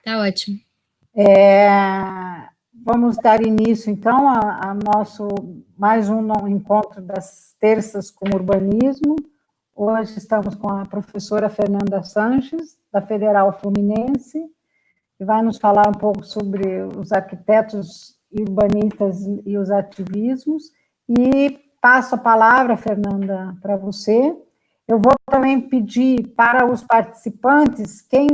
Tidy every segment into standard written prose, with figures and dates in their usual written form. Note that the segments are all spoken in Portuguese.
Tá ótimo. Vamos dar início, então, a nosso mais um encontro das terças com urbanismo. Hoje estamos com a professora Fernanda Sanches, da Federal Fluminense, que vai nos falar um pouco sobre os arquitetos urbanistas e os ativismos. E passo a palavra, Fernanda, para você. Eu vou também pedir para os participantes, quem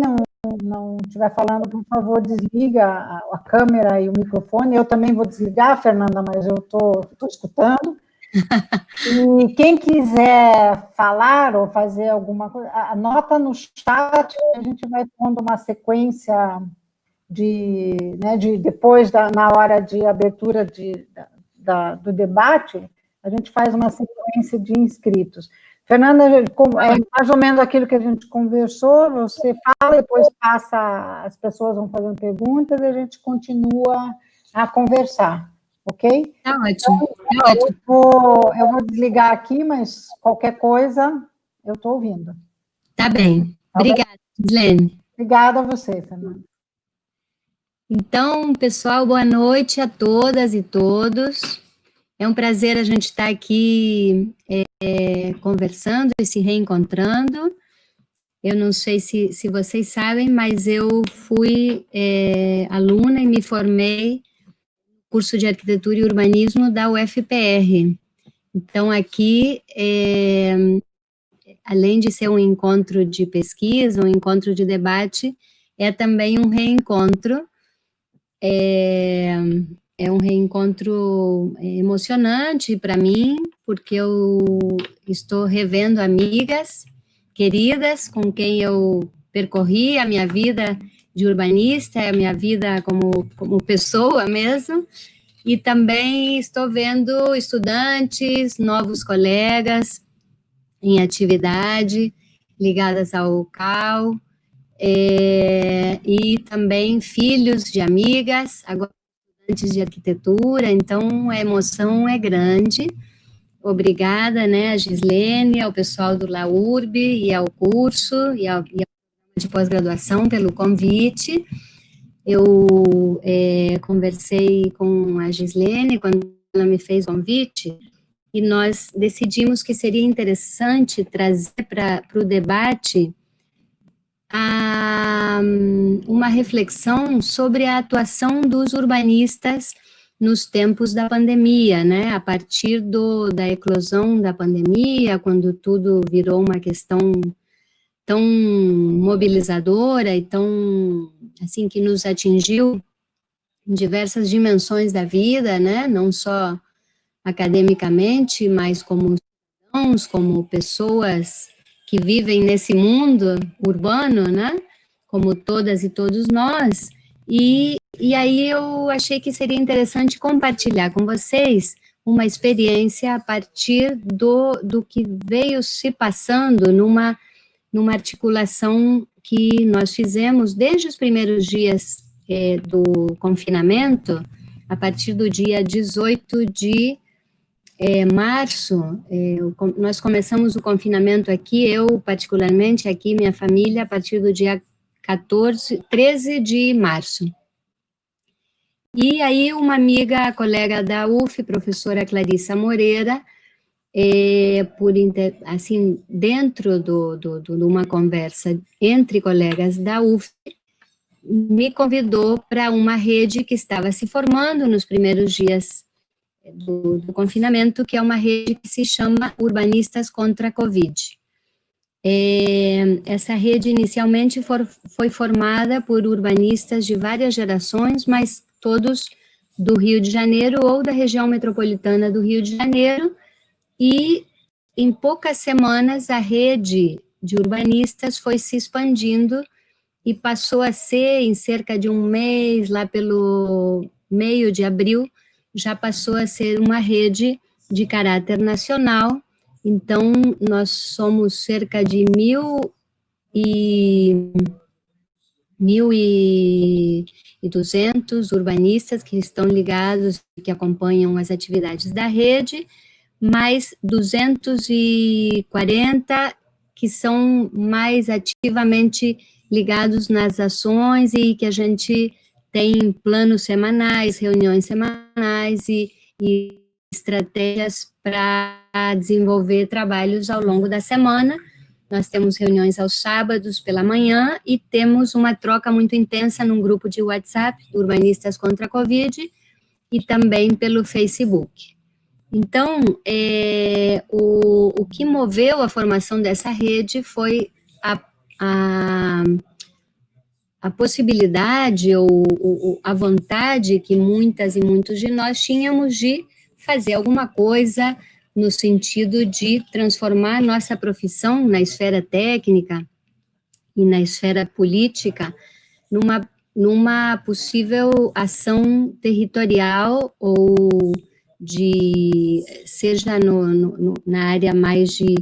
não estiver falando, por favor, desliga a câmera e o microfone. Eu também vou desligar, Fernanda, mas eu estou escutando. E quem quiser falar ou fazer alguma coisa, anota no chat, a gente vai pondo uma sequência depois, na hora de abertura do debate, a gente faz uma sequência de inscritos. Fernanda, é mais ou menos aquilo que a gente conversou, você fala, depois passa, as pessoas vão fazendo perguntas e a gente continua a conversar, ok? Tá ótimo. Então, tá ótimo. Eu vou desligar aqui, mas qualquer coisa eu estou ouvindo. Tá bem. Obrigada, Gislene. Obrigada a você, Fernanda. Então, pessoal, boa noite a todas e todos. É um prazer a gente estar aqui conversando e se reencontrando. Eu não sei se vocês sabem, mas eu fui aluna e me formei no curso de Arquitetura e Urbanismo da UFPR. Então, aqui, além de ser um encontro de pesquisa, um encontro de debate, é também um reencontro. É um reencontro emocionante para mim, porque eu estou revendo amigas queridas com quem eu percorri a minha vida de urbanista, a minha vida como pessoa mesmo, e também estou vendo estudantes, novos colegas em atividade ligadas ao CAU, e também filhos de amigas, agora estudantes de arquitetura, então a emoção é grande. Obrigada, né, a Gislene, ao pessoal do LAURB e ao curso e ao de pós-graduação pelo convite. Eu conversei com a Gislene quando ela me fez o convite e nós decidimos que seria interessante trazer para o debate uma reflexão sobre a atuação dos urbanistas nos tempos da pandemia, né? A partir da eclosão da pandemia, quando tudo virou uma questão tão mobilizadora e tão, assim, que nos atingiu em diversas dimensões da vida, né? Não só academicamente, mas como cidadãos, como pessoas que vivem nesse mundo urbano, né? Como todas e todos nós. E aí eu achei que seria interessante compartilhar com vocês uma experiência a partir do que veio se passando numa articulação que nós fizemos desde os primeiros dias do confinamento, a partir do dia 18 de março, nós começamos o confinamento aqui, eu particularmente aqui, minha família, a partir do dia 13 de março. E aí uma amiga, colega da UF, professora Clarissa Moreira, assim, dentro de uma conversa entre colegas da UF, me convidou para uma rede que estava se formando nos primeiros dias do confinamento, que é uma rede que se chama Urbanistas contra a Covid. Essa rede inicialmente foi formada por urbanistas de várias gerações, mas todos do Rio de Janeiro ou da região metropolitana do Rio de Janeiro, e em poucas semanas a rede de urbanistas foi se expandindo e passou a ser, em cerca de um mês, lá pelo meio de abril, já passou a ser uma rede de caráter nacional. Então, nós somos cerca de 1.200 urbanistas que estão ligados, que acompanham as atividades da rede, mais 240 que são mais ativamente ligados nas ações e que a gente tem planos semanais, reuniões semanais e estratégias para desenvolver trabalhos ao longo da semana. Nós temos reuniões aos sábados pela manhã e temos uma troca muito intensa num grupo de WhatsApp, Urbanistas contra a Covid, e também pelo Facebook. Então, o que moveu a formação dessa rede foi a possibilidade ou a vontade que muitas e muitos de nós tínhamos de fazer alguma coisa no sentido de transformar nossa profissão na esfera técnica e na esfera política numa possível ação territorial ou seja na área mais de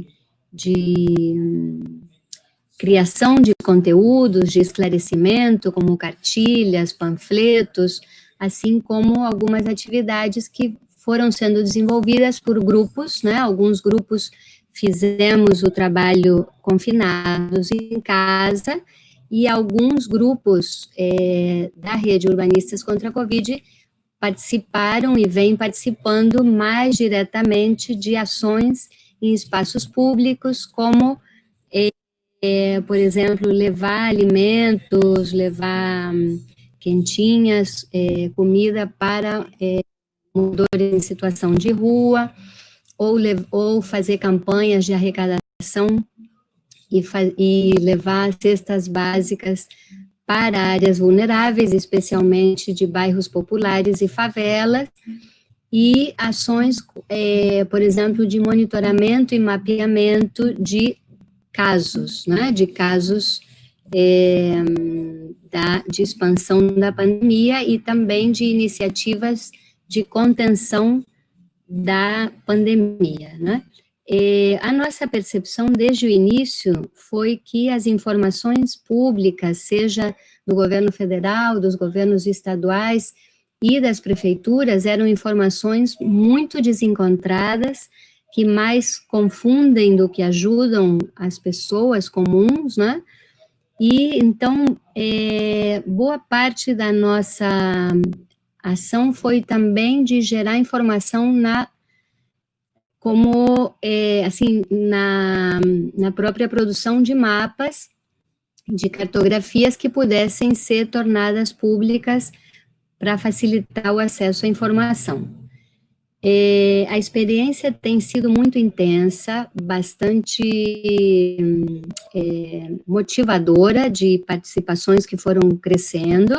criação de conteúdos, de esclarecimento, como cartilhas, panfletos, assim como algumas atividades que foram sendo desenvolvidas por grupos, né? Alguns grupos fizemos o trabalho confinados em casa, e alguns grupos da Rede Urbanistas contra a Covid participaram e vêm participando mais diretamente de ações em espaços públicos, como, por exemplo, levar alimentos, levar quentinhas, comida para moradores em situação de rua, ou fazer campanhas de arrecadação e levar cestas básicas para áreas vulneráveis, especialmente de bairros populares e favelas, e ações, por exemplo, de monitoramento e mapeamento de casos, né, de casos de expansão da pandemia e também de iniciativas de contenção da pandemia, né? A nossa percepção desde o início foi que as informações públicas, seja do governo federal, dos governos estaduais e das prefeituras, eram informações muito desencontradas, que mais confundem do que ajudam as pessoas comuns, né? E, então, boa parte da nossa ação foi também de gerar informação na própria produção de mapas, de cartografias que pudessem ser tornadas públicas para facilitar o acesso à informação. A experiência tem sido muito intensa, bastante motivadora, de participações que foram crescendo.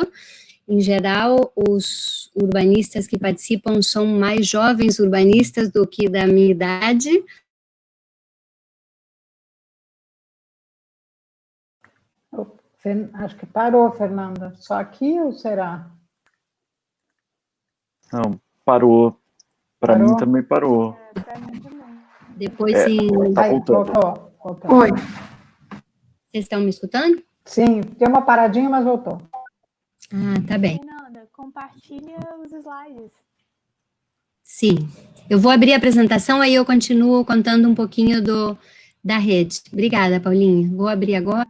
Em geral, os urbanistas que participam são mais jovens urbanistas do que da minha idade. Acho que parou, Fernanda. Só aqui ou será? Não, parou. Para mim também parou. Para mim também. Depois tá voltando. Voltou. Oi. Vocês estão me escutando? Sim, tem uma paradinha, mas voltou. Ah, tá bem. Fernanda, compartilha os slides. Sim. Eu vou abrir a apresentação, aí eu continuo contando um pouquinho da rede. Obrigada, Paulinha. Vou abrir agora.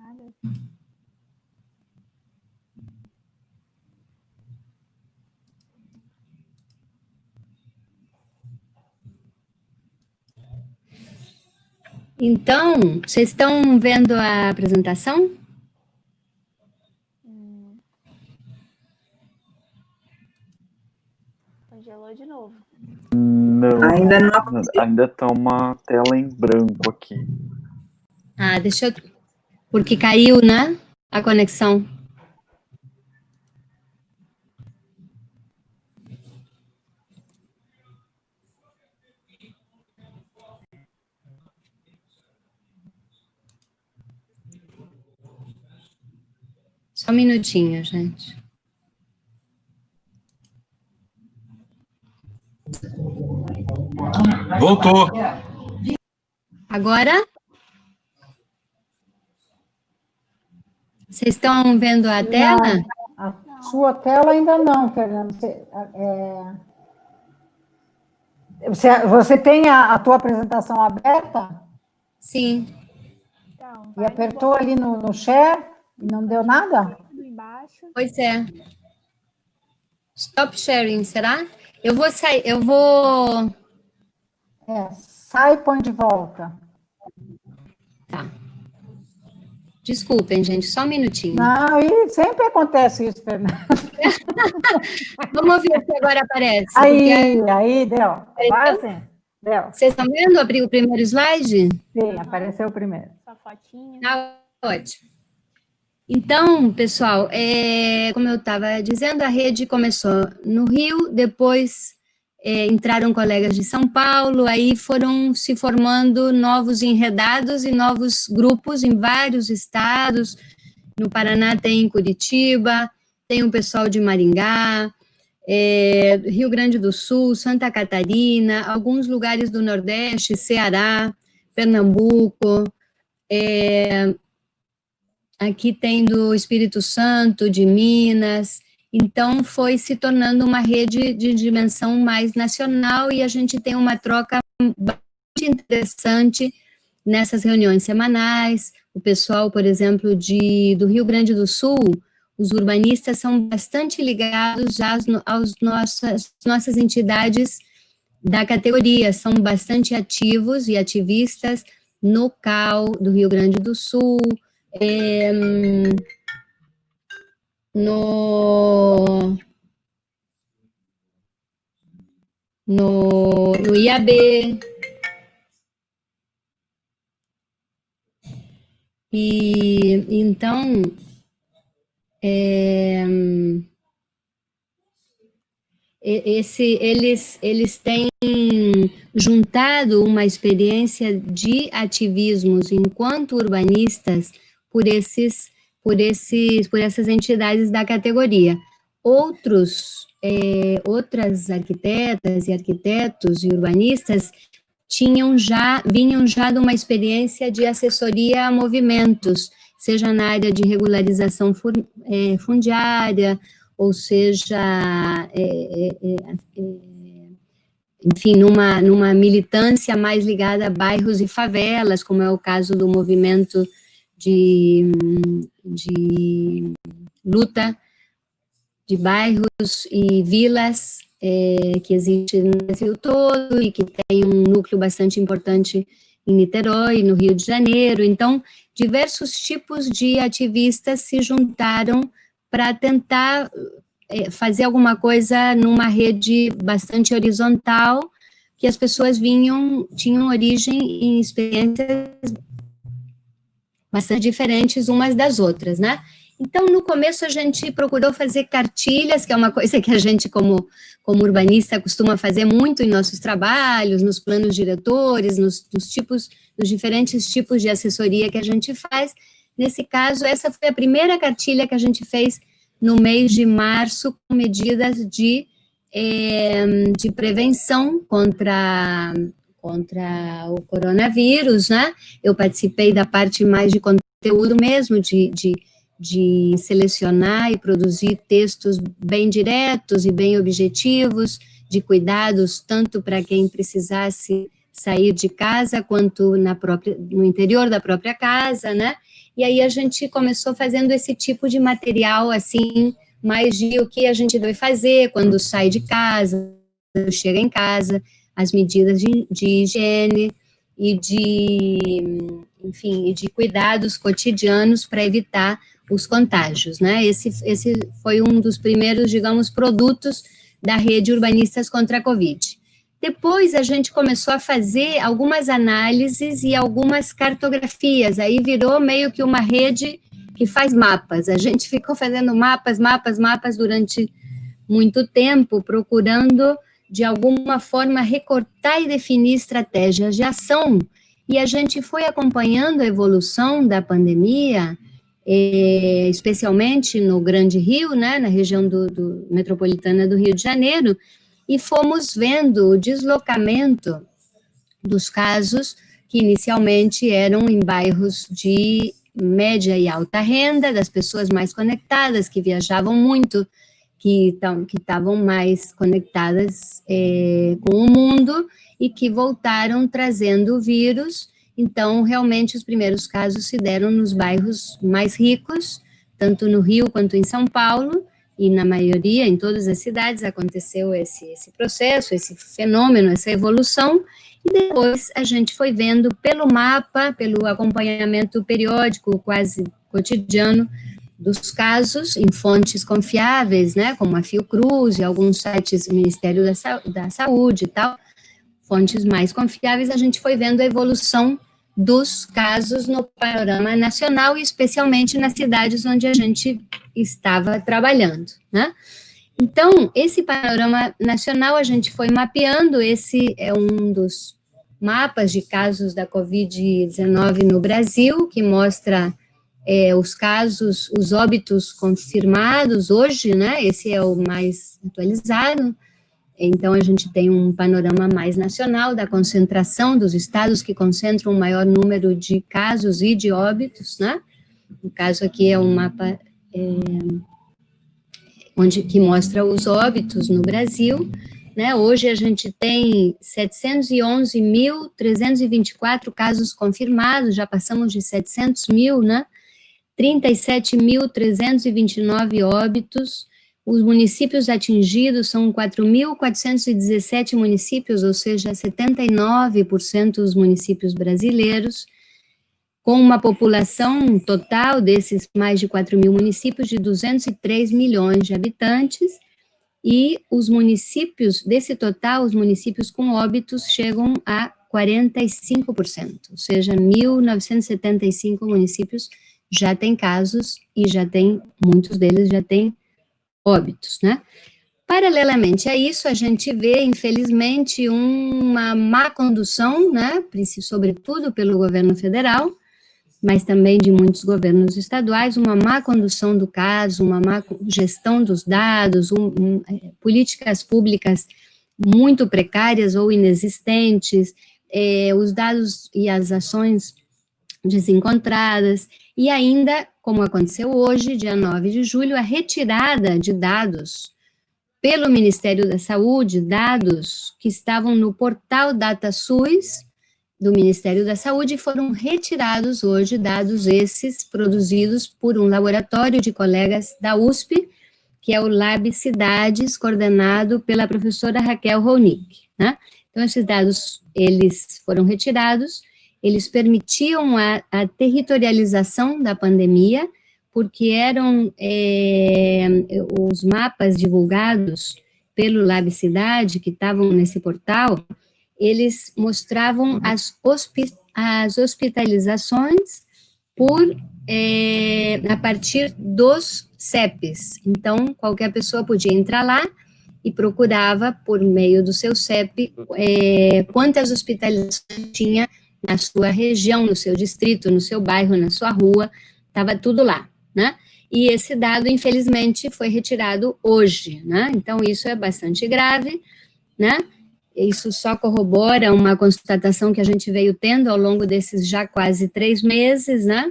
Então, vocês estão vendo a apresentação? Congelou de novo. Não, ainda não. Ainda está uma tela em branco aqui. Ah, deixa eu... Porque caiu, né? A conexão. Só um minutinho, gente. Voltou. Agora? Vocês estão vendo a tela? A sua tela ainda não, Fernanda. Você tem a tua apresentação aberta? Sim. Então, E apertou ali no share? Não deu nada? Tudo embaixo. Pois é. Stop sharing, será? Eu vou sair, eu vou... Sai e põe de volta. Tá. Desculpem, gente, só um minutinho. Não, e sempre acontece isso, Fernanda. Vamos ver se agora aparece. Aí, deu. Quase. Deu. Vocês estão vendo abrir o primeiro slide? Sim, apareceu o primeiro. Sua fotinha. Tá ótimo. Então, pessoal, como eu estava dizendo, a rede começou no Rio, depois entraram colegas de São Paulo, aí foram se formando novos enredados e novos grupos em vários estados. No Paraná tem Curitiba, tem o pessoal de Maringá, Rio Grande do Sul, Santa Catarina, alguns lugares do Nordeste, Ceará, Pernambuco, aqui tem do Espírito Santo, de Minas. Então, foi se tornando uma rede de dimensão mais nacional e a gente tem uma troca bastante interessante nessas reuniões semanais. O pessoal, por exemplo, do Rio Grande do Sul, os urbanistas são bastante ligados já às nossas entidades da categoria, são bastante ativos e ativistas no CAU do Rio Grande do Sul, no IAB, e então eles têm juntado uma experiência de ativismos enquanto urbanistas por essas entidades da categoria. Outras arquitetas e arquitetos e urbanistas vinham já de uma experiência de assessoria a movimentos, seja na área de regularização fundiária, ou seja, enfim, numa militância mais ligada a bairros e favelas, como é o caso do movimento de luta de bairros e vilas que existe no Brasil todo e que tem um núcleo bastante importante em Niterói, no Rio de Janeiro. Então, diversos tipos de ativistas se juntaram para tentar fazer alguma coisa numa rede bastante horizontal, que as pessoas tinham origem em experiências bastante diferentes umas das outras, né? Então, no começo, a gente procurou fazer cartilhas, que é uma coisa que a gente, como urbanista, costuma fazer muito em nossos trabalhos, nos planos diretores, nos diferentes tipos de assessoria que a gente faz. Nesse caso, essa foi a primeira cartilha que a gente fez no mês de março, com medidas de prevenção contra o coronavírus, né? Eu participei da parte mais de conteúdo mesmo, de selecionar e produzir textos bem diretos e bem objetivos, de cuidados tanto para quem precisasse sair de casa, quanto no interior da própria casa, né? E aí a gente começou fazendo esse tipo de material, assim, mais de o que a gente deve fazer quando sai de casa, quando chega em casa, as medidas de higiene e de cuidados cotidianos para evitar os contágios, né? Esse foi um dos primeiros, digamos, produtos da rede Urbanistas contra a Covid. Depois a gente começou a fazer algumas análises e algumas cartografias, aí virou meio que uma rede que faz mapas. A gente ficou fazendo mapas durante muito tempo, procurando, de alguma forma, recortar e definir estratégias de ação, e a gente foi acompanhando a evolução da pandemia, especialmente no Grande Rio, né, na região metropolitana do Rio de Janeiro, e fomos vendo o deslocamento dos casos que inicialmente eram em bairros de média e alta renda, das pessoas mais conectadas, que viajavam muito, que estavam mais conectadas com o mundo e que voltaram trazendo o vírus. Então, realmente, os primeiros casos se deram nos bairros mais ricos, tanto no Rio quanto em São Paulo, e na maioria, em todas as cidades, aconteceu esse processo, esse fenômeno, essa evolução, e depois a gente foi vendo pelo mapa, pelo acompanhamento periódico, quase cotidiano, dos casos em fontes confiáveis, né, como a Fiocruz e alguns sites do Ministério da Saúde e tal, fontes mais confiáveis, a gente foi vendo a evolução dos casos no panorama nacional e especialmente nas cidades onde a gente estava trabalhando, né? Então, esse panorama nacional a gente foi mapeando, esse é um dos mapas de casos da Covid-19 no Brasil, que mostra os casos, os óbitos confirmados hoje, né? Esse é o mais atualizado. Então, a gente tem um panorama mais nacional da concentração dos estados que concentram o maior número de casos e de óbitos, né? O caso aqui é um mapa que mostra os óbitos no Brasil, né? Hoje a gente tem 711.324 casos confirmados, já passamos de 700 mil, né? 37.329 óbitos. Os municípios atingidos são 4.417 municípios, ou seja, 79% dos municípios brasileiros, com uma população total desses mais de 4.000 municípios de 203 milhões de habitantes, e os municípios, desse total, os municípios com óbitos chegam a 45%, ou seja, 1.975 municípios já têm casos e muitos deles já têm óbitos, né? Paralelamente a isso, a gente vê, infelizmente, uma má condução, né, sobretudo pelo governo federal, mas também de muitos governos estaduais, uma má condução do caso, uma má gestão dos dados, políticas públicas muito precárias ou inexistentes, os dados e as ações desencontradas, e ainda, como aconteceu hoje, dia 9 de julho, a retirada de dados pelo Ministério da Saúde, dados que estavam no portal DataSUS do Ministério da Saúde, foram retirados hoje, dados esses produzidos por um laboratório de colegas da USP, que é o Lab Cidades, coordenado pela professora Raquel Ronick, né? Então, esses dados, eles foram retirados, eles permitiam a territorialização da pandemia, porque eram os mapas divulgados pelo Lab Cidade, que estavam nesse portal, eles mostravam as hospitalizações a partir dos CEPs. Então, qualquer pessoa podia entrar lá e procurava, por meio do seu CEP, quantas hospitalizações tinha na sua região, no seu distrito, no seu bairro, na sua rua, estava tudo lá, né? E esse dado, infelizmente, foi retirado hoje, né? Então, isso é bastante grave, né? Isso só corrobora uma constatação que a gente veio tendo ao longo desses já quase 3 meses, né?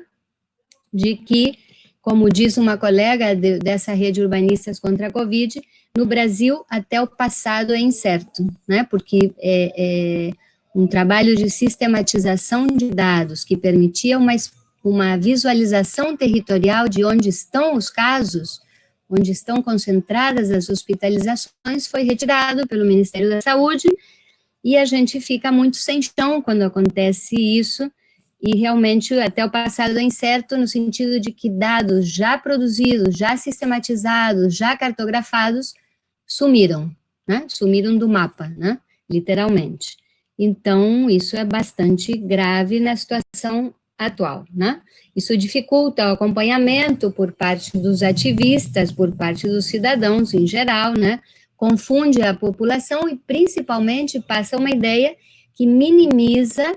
De que, como diz uma colega dessa rede Urbanistas contra a Covid, no Brasil, até o passado é incerto, né? Porque um trabalho de sistematização de dados que permitia uma visualização territorial de onde estão os casos, onde estão concentradas as hospitalizações, foi retirado pelo Ministério da Saúde, e a gente fica muito sem chão quando acontece isso, e realmente até o passado é incerto no sentido de que dados já produzidos, já sistematizados, já cartografados, sumiram, né? Sumiram do mapa, né? Literalmente. Então, isso é bastante grave na situação atual, né? Isso dificulta o acompanhamento por parte dos ativistas, por parte dos cidadãos em geral, né? Confunde a população e, principalmente, passa uma ideia que minimiza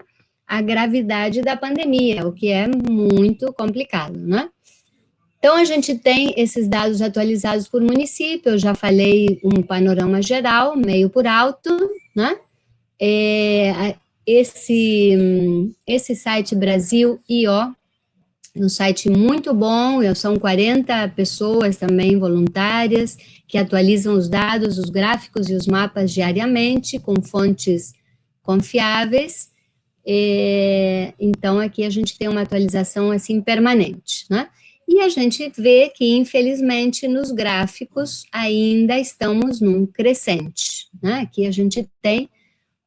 a gravidade da pandemia, o que é muito complicado, né? Então, a gente tem esses dados atualizados por município, eu já falei um panorama geral, meio por alto, né? Esse site Brasil.io é um site muito bom, são 40 pessoas também voluntárias que atualizam os dados, os gráficos e os mapas diariamente com fontes confiáveis. Então, aqui a gente tem uma atualização assim permanente, né? E a gente vê que, infelizmente, nos gráficos ainda estamos num crescente, né? Aqui a gente tem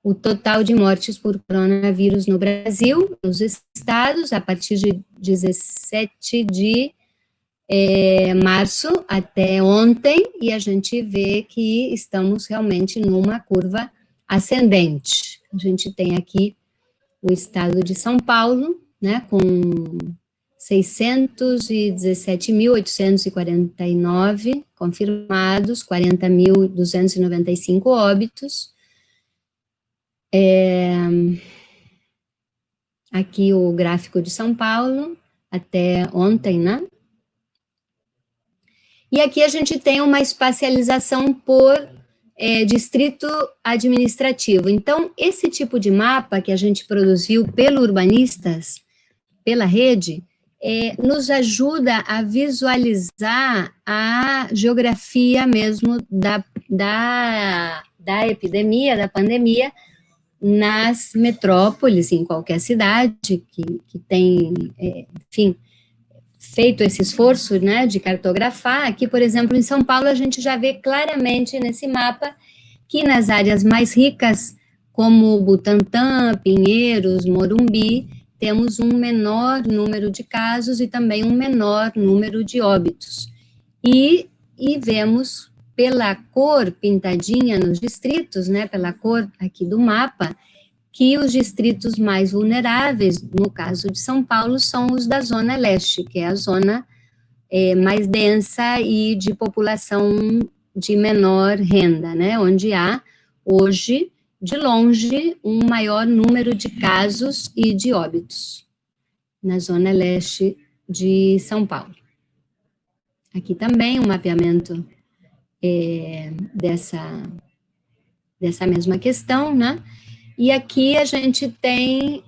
o total de mortes por coronavírus no Brasil, nos estados, a partir de 17 de março até ontem, e a gente vê que estamos realmente numa curva ascendente. A gente tem aqui o estado de São Paulo, né, com 617.849 confirmados, 40.295 óbitos. Aqui o gráfico de São Paulo, até ontem, né? E aqui a gente tem uma espacialização por distrito administrativo. Então, esse tipo de mapa que a gente produziu pelo Urbanistas, pela rede, nos ajuda a visualizar a geografia mesmo da epidemia, da pandemia, nas metrópoles, em qualquer cidade que tem, enfim, feito esse esforço, né, de cartografar. Aqui, por exemplo, em São Paulo, a gente já vê claramente nesse mapa que nas áreas mais ricas, como Butantã, Pinheiros, Morumbi, temos um menor número de casos e também um menor número de óbitos. E vemos pela cor pintadinha nos distritos, né, pela cor aqui do mapa, que os distritos mais vulneráveis, no caso de São Paulo, são os da Zona Leste, que é a zona mais densa e de população de menor renda, né, onde há, hoje, de longe, um maior número de casos e de óbitos, na Zona Leste de São Paulo. Aqui também um mapeamento dessa mesma questão, né? E aqui a gente tem,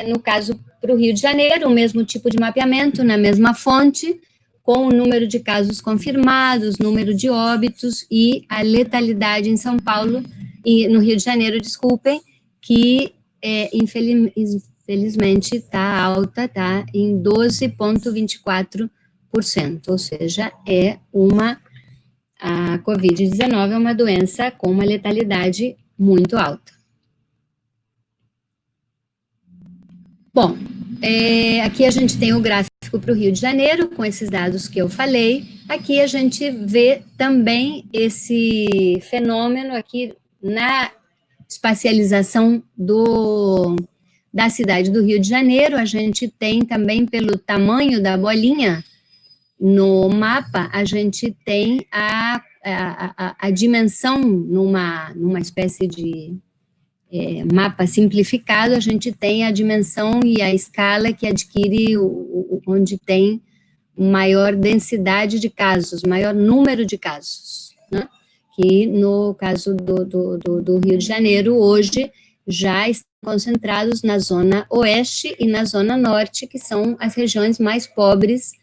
no caso, para o Rio de Janeiro, o mesmo tipo de mapeamento, na mesma fonte, com o número de casos confirmados, número de óbitos e a letalidade em São Paulo, e no Rio de Janeiro, desculpem, que infelizmente está alta, está em 12,24%, ou seja, a Covid-19 é uma doença com uma letalidade muito alta. Bom, aqui a gente tem o gráfico para o Rio de Janeiro, com esses dados que eu falei. Aqui a gente vê também esse fenômeno aqui na espacialização da cidade do Rio de Janeiro. A gente tem também, pelo tamanho da bolinha, no mapa, a gente tem a dimensão numa espécie de mapa simplificado, a gente tem a dimensão e a escala que adquire onde tem maior densidade de casos, maior número de casos, né? Que no caso do Rio de Janeiro, hoje, já estão concentrados na zona oeste e na zona norte, que são as regiões mais pobres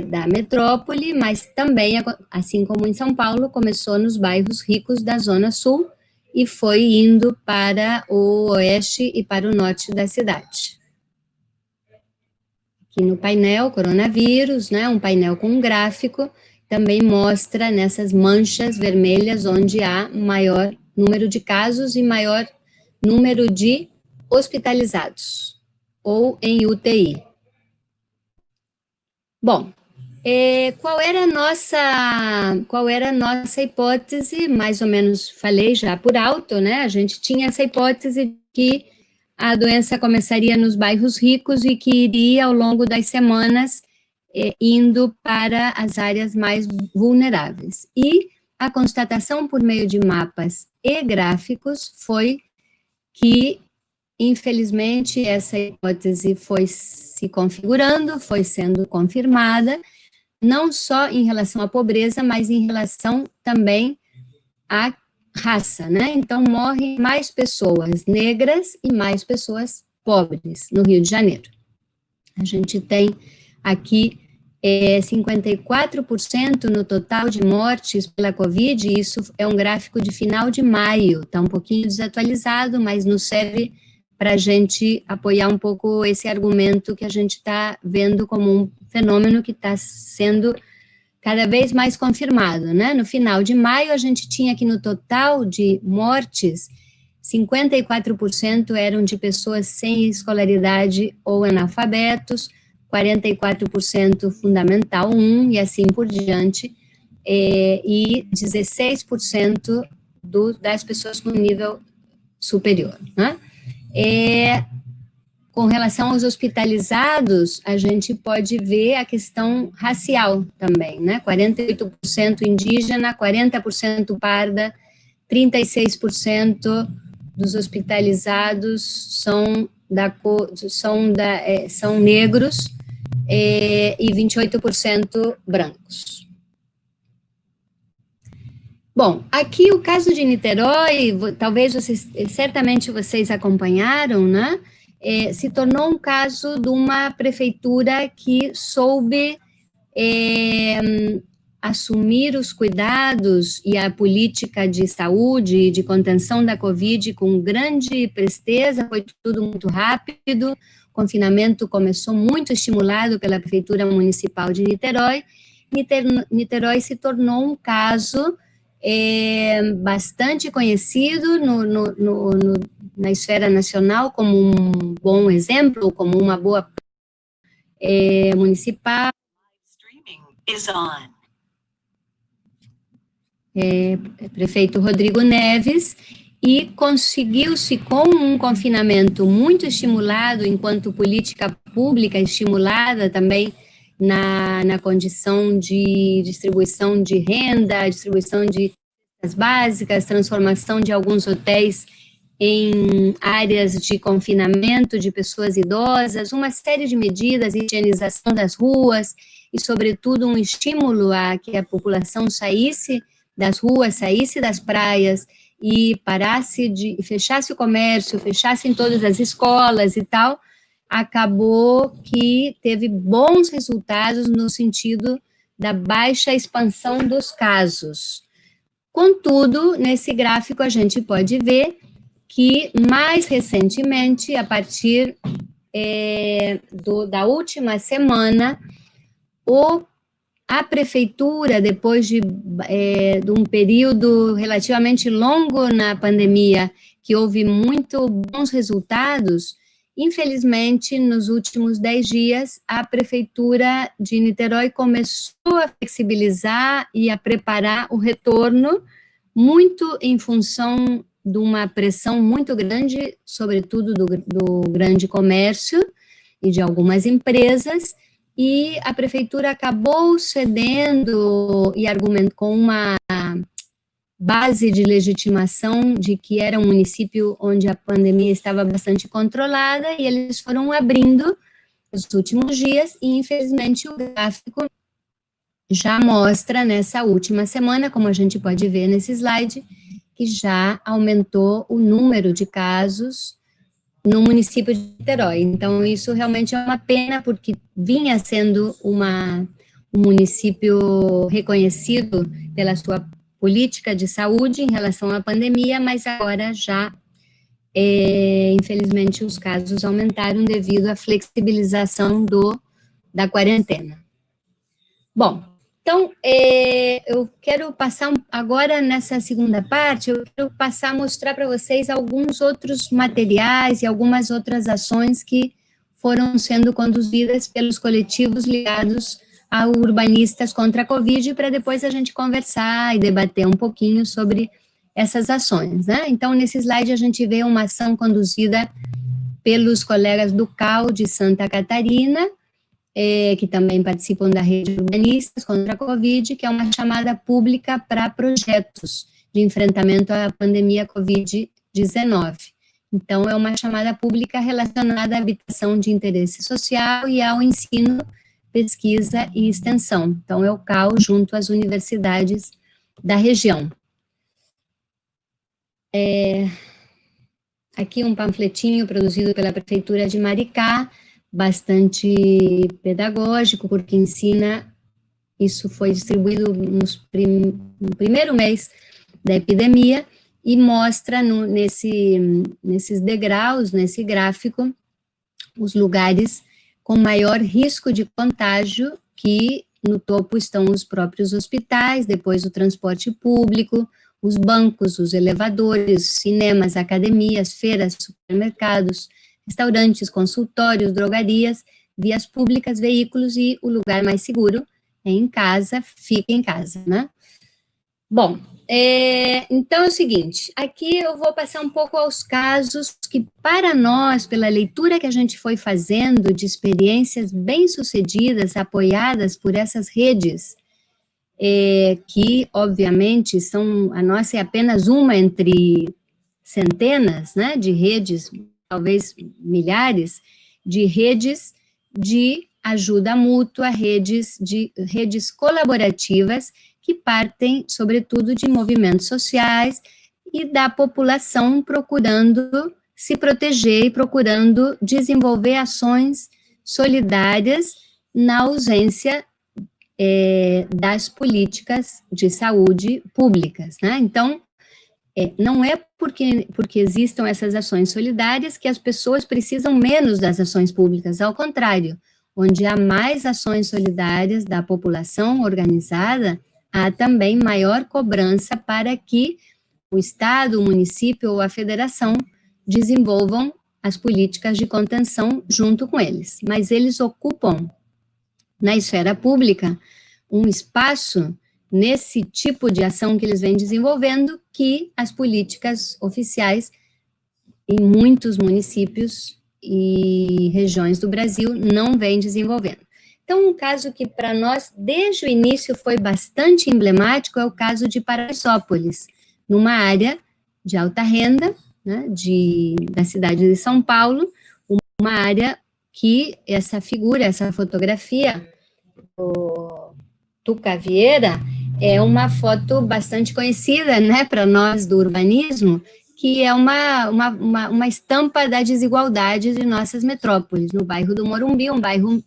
da metrópole, mas também, assim como em São Paulo, começou nos bairros ricos da zona sul e foi indo para o oeste e para o norte da cidade. Aqui no painel, coronavírus, né, um painel com um gráfico, também mostra nessas manchas vermelhas onde há maior número de casos e maior número de hospitalizados, ou em UTI. Bom, qual era a nossa hipótese? Mais ou menos falei já por alto, né? A gente tinha essa hipótese de que a doença começaria nos bairros ricos e que iria, ao longo das semanas, indo para as áreas mais vulneráveis. E a constatação por meio de mapas e gráficos foi que, infelizmente, essa hipótese foi se configurando, foi sendo confirmada, não só em relação à pobreza, mas em relação também à raça, né? Então, morrem mais pessoas negras e mais pessoas pobres no Rio de Janeiro. A gente tem aqui 54% no total de mortes pela Covid, isso é um gráfico de final de maio, está um pouquinho desatualizado, mas nos serve para a gente apoiar um pouco esse argumento que a gente está vendo como um fenômeno que está sendo cada vez mais confirmado, né? No final de maio, a gente tinha que no total de mortes, 54% eram de pessoas sem escolaridade ou analfabetos, 44% Fundamental 1 e assim por diante, e 16% das pessoas com nível superior, né? Com relação aos hospitalizados, a gente pode ver a questão racial também, né? 48% indígena, 40% parda, 36% dos hospitalizados são negros e 28% brancos. Bom, aqui o caso de Niterói, talvez certamente vocês acompanharam, né? Se tornou um caso de uma prefeitura que soube assumir os cuidados e a política de saúde e de contenção da Covid com grande presteza, foi tudo muito rápido, o confinamento começou muito estimulado pela Prefeitura Municipal de Niterói. Niterói se tornou um caso bastante conhecido na esfera nacional como um bom exemplo, como uma boa municipal. Prefeito Rodrigo Neves, e conseguiu-se com um confinamento muito estimulado, enquanto política pública estimulada também na condição de distribuição de renda, distribuição de cestas básicas, transformação de alguns hotéis em áreas de confinamento de pessoas idosas, uma série de medidas, higienização das ruas e, sobretudo, um estímulo a que a população saísse das ruas, saísse das praias e fechasse o comércio, fechasse em todas as escolas e tal, acabou que teve bons resultados no sentido da baixa expansão dos casos. Contudo, nesse gráfico a gente pode ver que, mais recentemente, a partir da última semana, a prefeitura, depois de um período relativamente longo na pandemia, que houve muito bons resultados, infelizmente, nos últimos 10 dias, a prefeitura de Niterói começou a flexibilizar e a preparar o retorno, muito em função de uma pressão muito grande, sobretudo do grande comércio e de algumas empresas, e a prefeitura acabou cedendo e argumentando com uma base de legitimação de que era um município onde a pandemia estava bastante controlada, e eles foram abrindo nos últimos dias, e infelizmente o gráfico já mostra nessa última semana, como a gente pode ver nesse slide, que já aumentou o número de casos no município de Niterói. Então, isso realmente é uma pena, porque vinha sendo um município reconhecido pela sua política de saúde em relação à pandemia, mas agora já, infelizmente, os casos aumentaram devido à flexibilização da quarentena. Bom, então, eu quero passar agora, nessa segunda parte, eu quero passar a mostrar para vocês alguns outros materiais e algumas outras ações que foram sendo conduzidas pelos coletivos ligados a urbanistas contra a Covid, para depois a gente conversar e debater um pouquinho sobre essas ações, né? Então, nesse slide a gente vê uma ação conduzida pelos colegas do CAU de Santa Catarina, que também participam da rede Urbanistas contra a Covid, que é uma chamada pública para projetos de enfrentamento à pandemia Covid-19. Então, é uma chamada pública relacionada à habitação de interesse social e ao ensino, pesquisa e extensão. Então, é o CAU junto às universidades da região. Aqui um panfletinho produzido pela Prefeitura de Maricá, bastante pedagógico, porque ensina, isso foi distribuído no primeiro mês da epidemia, e mostra nesses degraus, nesse gráfico, os lugares com maior risco de contágio, que no topo estão os próprios hospitais, depois o transporte público, os bancos, os elevadores, cinemas, academias, feiras, supermercados, restaurantes, consultórios, drogarias, vias públicas, veículos, e o lugar mais seguro é em casa, fica em casa, né? Bom, então é o seguinte, aqui eu vou passar um pouco aos casos que, para nós, pela leitura que a gente foi fazendo de experiências bem-sucedidas, apoiadas por essas redes, que, obviamente, a nossa é apenas uma entre centenas, né, de redes, talvez milhares, de redes de ajuda mútua, redes colaborativas, que partem, sobretudo, de movimentos sociais e da população procurando se proteger e procurando desenvolver ações solidárias na ausência das políticas de saúde públicas, né? Então, não é porque existam essas ações solidárias que as pessoas precisam menos das ações públicas, ao contrário, onde há mais ações solidárias da população organizada, há também maior cobrança para que o Estado, o município ou a federação desenvolvam as políticas de contenção junto com eles. Mas eles ocupam, na esfera pública, um espaço nesse tipo de ação que eles vêm desenvolvendo, que as políticas oficiais em muitos municípios e regiões do Brasil não vêm desenvolvendo. Então, um caso que para nós, desde o início, foi bastante emblemático é o caso de Paraisópolis, numa área de alta renda, né, da cidade de São Paulo, uma área que essa fotografia, o Tuca Vieira, é uma foto bastante conhecida, né, para nós do urbanismo, que é uma estampa da desigualdade de nossas metrópoles, no bairro do Morumbi, um bairro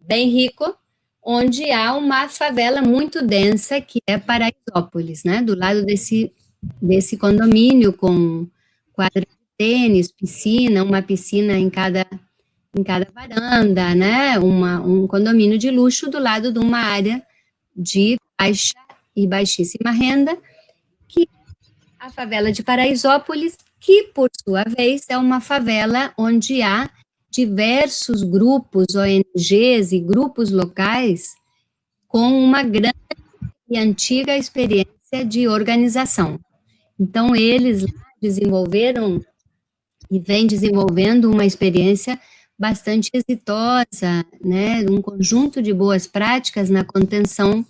bem rico, onde há uma favela muito densa, que é Paraisópolis, né, do lado desse condomínio, com quadra de tênis, piscina, uma piscina em cada varanda, né, um condomínio de luxo do lado de uma área de baixa e baixíssima renda, que é a favela de Paraisópolis, que, por sua vez, é uma favela onde há diversos grupos, ONGs e grupos locais com uma grande e antiga experiência de organização. Então, eles desenvolveram e vêm desenvolvendo uma experiência bastante exitosa, né, um conjunto de boas práticas na contenção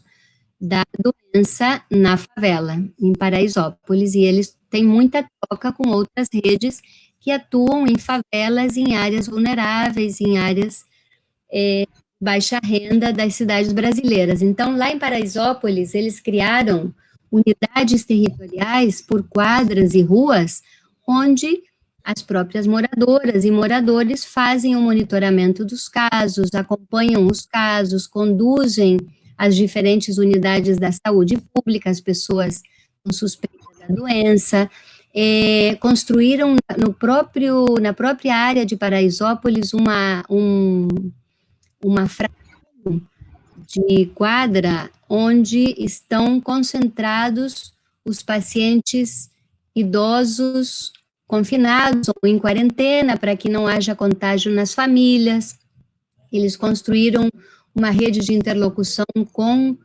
da doença na favela, em Paraisópolis, e eles têm muita troca com outras redes que atuam em favelas, em áreas vulneráveis, em áreas baixa renda das cidades brasileiras. Então, lá em Paraisópolis, eles criaram unidades territoriais por quadras e ruas, onde as próprias moradoras e moradores fazem o monitoramento dos casos, acompanham os casos, conduzem as diferentes unidades da saúde pública, as pessoas com suspeita da doença, construíram na própria área de Paraisópolis uma fração de quadra onde estão concentrados os pacientes idosos confinados ou em quarentena, para que não haja contágio nas famílias. Eles construíram uma rede de interlocução com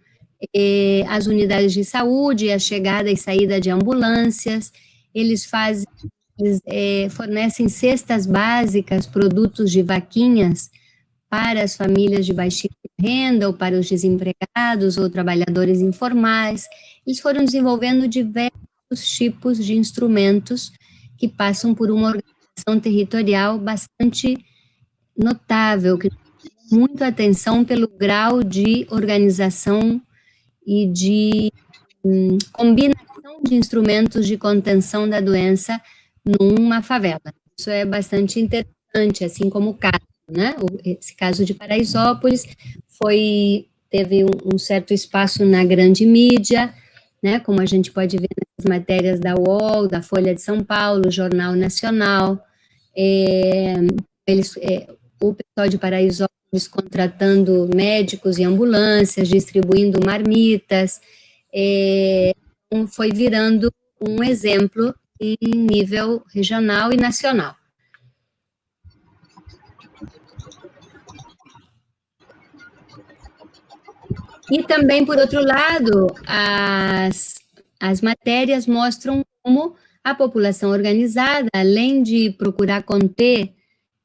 as unidades de saúde, a chegada e saída de ambulâncias. Eles fornecem cestas básicas, produtos de vaquinhas para as famílias de baixíssima renda, ou para os desempregados, ou trabalhadores informais. Eles foram desenvolvendo diversos tipos de instrumentos que passam por uma organização territorial bastante notável, que chama muito atenção pelo grau de organização e de combinação de instrumentos de contenção da doença numa favela. Isso é bastante interessante, assim como o caso, né? Esse caso de Paraisópolis teve um certo espaço na grande mídia, né? Como a gente pode ver as matérias da UOL, da Folha de São Paulo, Jornal Nacional, o pessoal de Paraisópolis contratando médicos e ambulâncias, distribuindo marmitas, foi virando um exemplo em nível regional e nacional. E também, por outro lado, as matérias mostram como a população organizada, além de procurar conter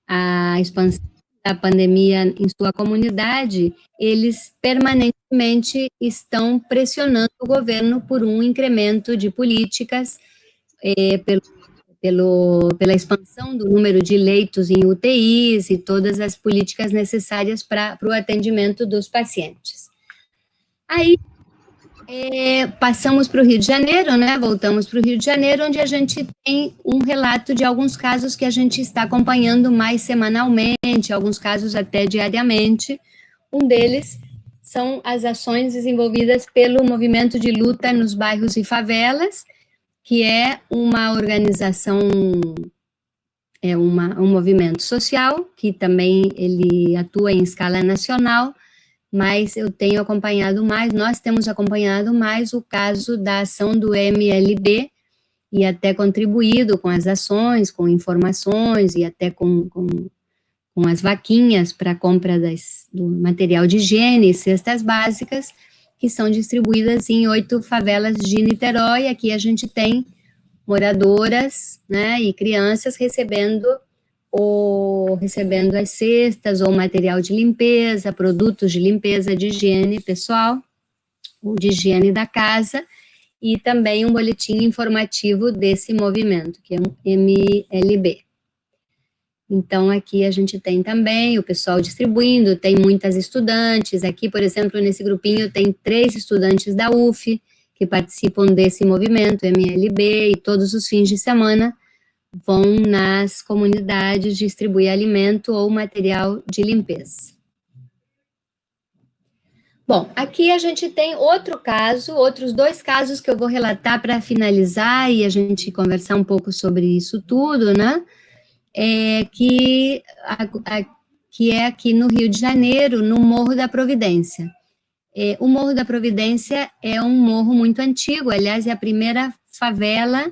a expansão da pandemia em sua comunidade, eles permanentemente estão pressionando o governo por um incremento de políticas, pela expansão do número de leitos em UTIs e todas as políticas necessárias para o atendimento dos pacientes. Aí, passamos para o Rio de Janeiro, né? Voltamos para o Rio de Janeiro, onde a gente tem um relato de alguns casos que a gente está acompanhando mais semanalmente, alguns casos até diariamente. Um deles são as ações desenvolvidas pelo Movimento de Luta nos Bairros e Favelas, que é uma organização, um movimento social, que também ele atua em escala nacional, mas eu tenho acompanhado mais, nós temos acompanhado mais o caso da ação do MLB e até contribuído com as ações, com informações e até com as vaquinhas para a compra do material de higiene e cestas básicas, que são distribuídas em 8 favelas de Niterói. Aqui a gente tem moradoras, né, e crianças recebendo as cestas ou material de limpeza, produtos de limpeza, de higiene pessoal, ou de higiene da casa, e também um boletim informativo desse movimento, que é um MLB. Então, aqui a gente tem também o pessoal distribuindo, tem muitas estudantes, aqui, por exemplo, nesse grupinho tem 3 estudantes da UF, que participam desse movimento, MLB, e todos os fins de semana vão nas comunidades distribuir alimento ou material de limpeza. Bom, aqui a gente tem outros 2 casos que eu vou relatar para finalizar e a gente conversar um pouco sobre isso tudo, né? Que é aqui no Rio de Janeiro, no Morro da Providência. O Morro da Providência é um morro muito antigo, aliás, é a primeira favela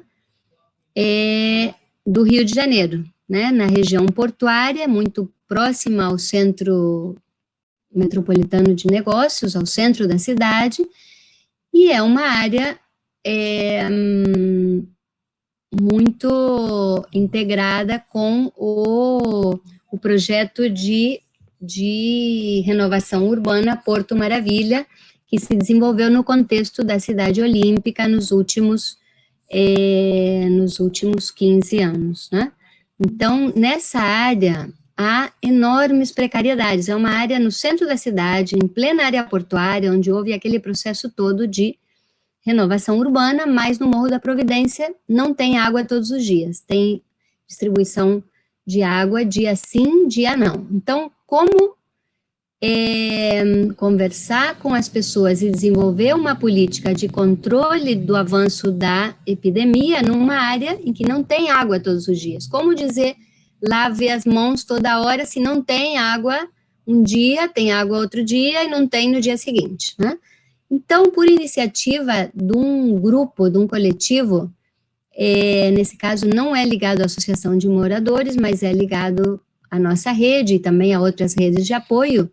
do Rio de Janeiro, né, na região portuária, muito próxima ao centro metropolitano de negócios, ao centro da cidade, e é uma área muito integrada com o projeto de renovação urbana Porto Maravilha, que se desenvolveu no contexto da cidade olímpica nos últimos 15 anos, né? Então, nessa área, há enormes precariedades, é uma área no centro da cidade, em plena área portuária, onde houve aquele processo todo de renovação urbana, mas no Morro da Providência não tem água todos os dias, tem distribuição de água dia sim, dia não. Então, como conversar com as pessoas e desenvolver uma política de controle do avanço da epidemia numa área em que não tem água todos os dias? Como dizer, lave as mãos toda hora se não tem água um dia, tem água outro dia e não tem no dia seguinte, né? Então, por iniciativa de um grupo, de um coletivo, nesse caso não é ligado à associação de moradores, mas é ligado à nossa rede e também a outras redes de apoio,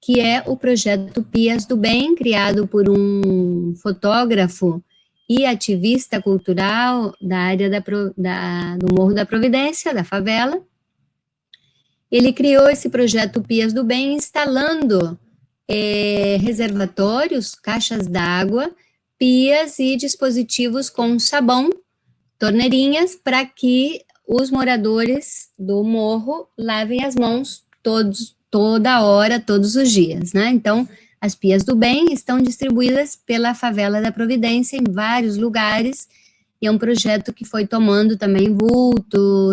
que é o projeto Pias do Bem, criado por um fotógrafo e ativista cultural da área do Morro da Providência, da favela. Ele criou esse projeto Pias do Bem, instalando reservatórios, caixas d'água, pias e dispositivos com sabão, torneirinhas, para que os moradores do morro lavem as mãos toda hora, todos os dias, né? Então, as Pias do Bem estão distribuídas pela favela da Providência em vários lugares, e é um projeto que foi tomando também vulto,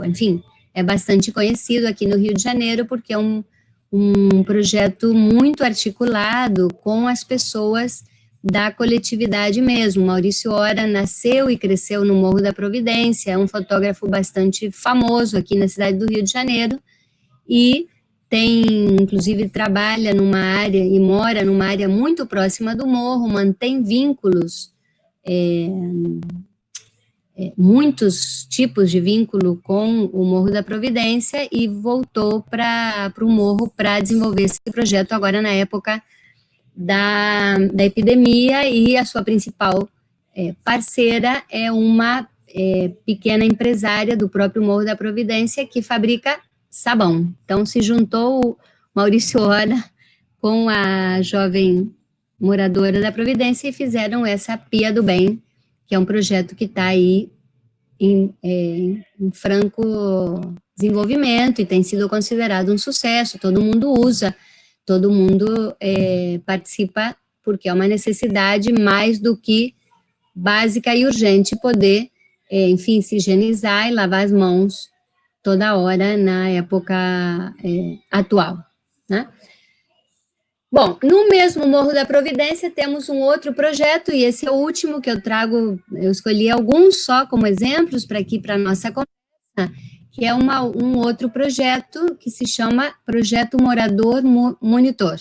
enfim, é bastante conhecido aqui no Rio de Janeiro, porque é um projeto muito articulado com as pessoas da coletividade mesmo. Maurício Hora nasceu e cresceu no Morro da Providência, é um fotógrafo bastante famoso aqui na cidade do Rio de Janeiro, e inclusive trabalha numa área e mora numa área muito próxima do morro, mantém vínculos, muitos tipos de vínculo com o Morro da Providência, e voltou para o morro para desenvolver esse projeto agora na época da epidemia, e a sua principal parceira é uma pequena empresária do próprio Morro da Providência que fabrica sabão. Então se juntou o Maurício Hora com a jovem moradora da Providência e fizeram essa Pia do Bem, que é um projeto que está aí em franco desenvolvimento e tem sido considerado um sucesso. Todo mundo usa, todo mundo participa, porque é uma necessidade mais do que básica e urgente poder, enfim, se higienizar e lavar as mãos toda hora na época atual, né? Bom, no mesmo Morro da Providência temos um outro projeto, e esse é o último que eu trago. Eu escolhi alguns só como exemplos para aqui, para a nossa conversa, que é um outro projeto que se chama Projeto Morador Monitor.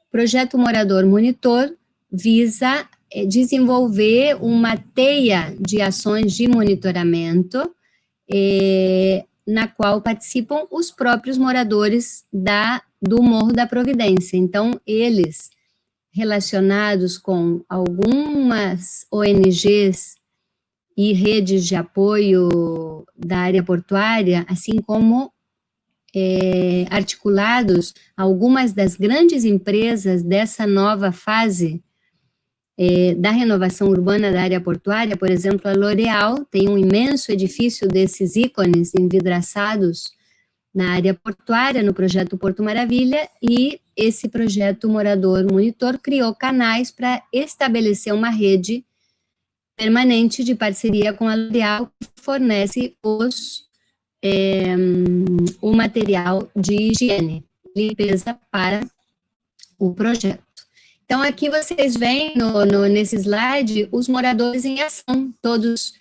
O Projeto Morador Monitor visa desenvolver uma teia de ações de monitoramento, na qual participam os próprios moradores do Morro da Providência. Então, eles, relacionados com algumas ONGs e redes de apoio da área portuária, assim como articulados algumas das grandes empresas dessa nova fase da renovação urbana da área portuária. Por exemplo, a L'Oréal tem um imenso edifício desses ícones envidraçados na área portuária, no projeto Porto Maravilha, e esse projeto Morador Monitor criou canais para estabelecer uma rede permanente de parceria com a L'Oréal, que fornece o material de higiene, limpeza para o projeto. Então, aqui vocês veem nesse slide os moradores em ação, todos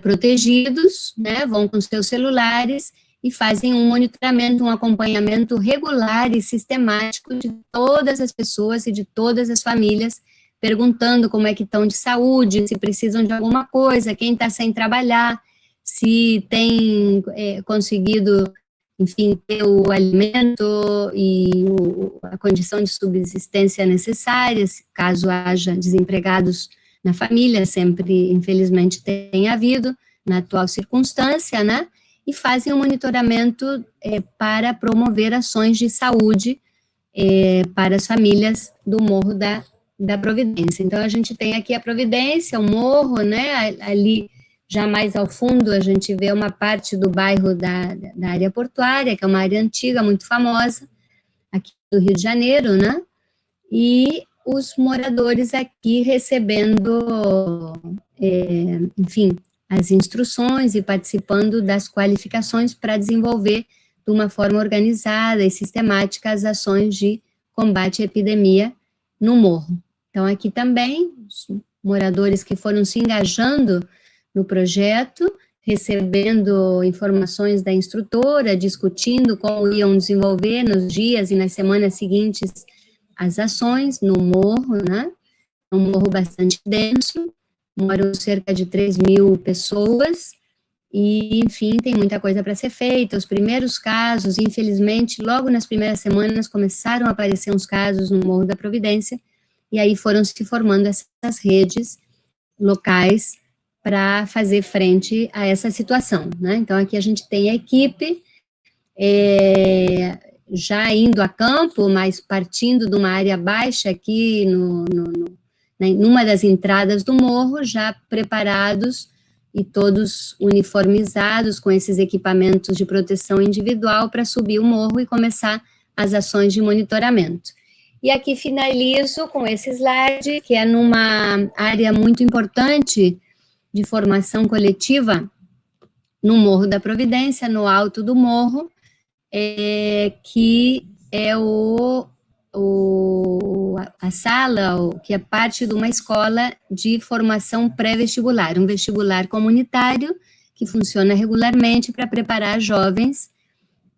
protegidos, né, vão com seus celulares e fazem um monitoramento, um acompanhamento regular e sistemático de todas as pessoas e de todas as famílias, perguntando como é que estão de saúde, se precisam de alguma coisa, quem está sem trabalhar, se tem conseguido, enfim, ter o alimento e a condição de subsistência necessária, caso haja desempregados na família, sempre, infelizmente, tem havido, na atual circunstância, né? E fazem um monitoramento para promover ações de saúde para as famílias do Morro da Providência. Então, a gente tem aqui a Providência, o morro, né? Ali, já mais ao fundo, a gente vê uma parte do bairro da área portuária, que é uma área antiga, muito famosa, aqui do Rio de Janeiro, né? E os moradores aqui recebendo, enfim, as instruções e participando das qualificações para desenvolver de uma forma organizada e sistemática as ações de combate à epidemia no morro. Então, aqui também, os moradores que foram se engajando no projeto, recebendo informações da instrutora, discutindo como iam desenvolver nos dias e nas semanas seguintes as ações no morro, né? É um morro bastante denso, moram cerca de 3.000 pessoas, e, enfim, tem muita coisa para ser feita. Os primeiros casos, infelizmente, logo nas primeiras semanas, começaram a aparecer uns casos no Morro da Providência, e aí foram se formando essas redes locais para fazer frente a essa situação, né? Então, aqui a gente tem a equipe já indo a campo, mas partindo de uma área baixa aqui numa das entradas do morro, já preparados e todos uniformizados com esses equipamentos de proteção individual para subir o morro e começar as ações de monitoramento. E aqui finalizo com esse slide, que é numa área muito importante de formação coletiva no Morro da Providência, no alto do morro, que é a sala, que é parte de uma escola de formação pré-vestibular, um vestibular comunitário que funciona regularmente para preparar jovens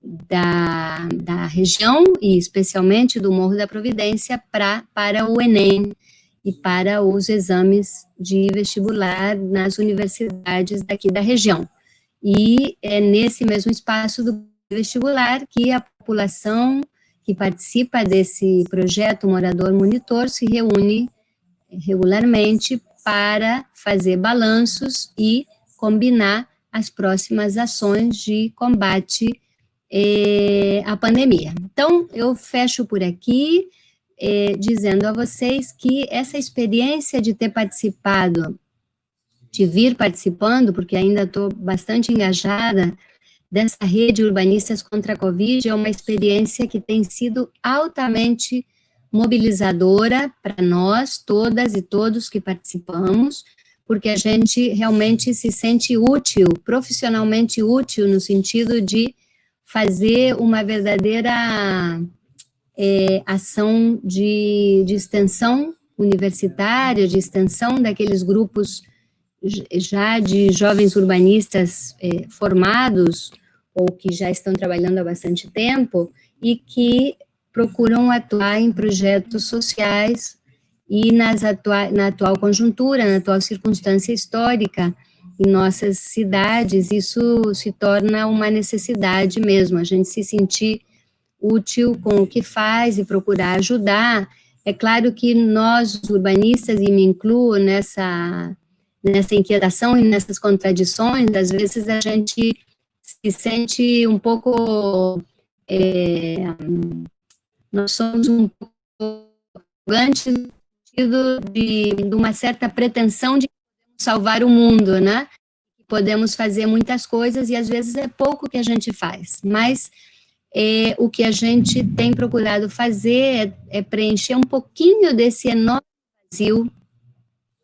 da região, e especialmente do Morro da Providência, para o Enem e para os exames de vestibular nas universidades daqui da região. E é nesse mesmo espaço do vestibular que a população que participa desse projeto Morador Monitor se reúne regularmente para fazer balanços e combinar as próximas ações de combate à pandemia. Então, eu fecho por aqui, dizendo a vocês que essa experiência de ter participado, de vir participando, porque ainda estou bastante engajada, dessa rede Urbanistas contra a Covid, é uma experiência que tem sido altamente mobilizadora para nós, todas e todos que participamos, porque a gente realmente se sente útil, profissionalmente útil, no sentido de fazer uma verdadeira ação de extensão universitária, de extensão daqueles grupos já de jovens urbanistas formados, ou que já estão trabalhando há bastante tempo, e que procuram atuar em projetos sociais e na atual conjuntura, na atual circunstância histórica em nossas cidades. Isso se torna uma necessidade mesmo, a gente se sentir útil com o que faz e procurar ajudar. É claro que nós, os urbanistas, e me incluo nessa inquietação e nessas contradições, às vezes a gente se sente um pouco, nós somos um pouco arrogantes no sentido de uma certa pretensão de salvar o mundo, né? Podemos fazer muitas coisas e às vezes é pouco que a gente faz, mas o que a gente tem procurado fazer é preencher um pouquinho desse enorme vazio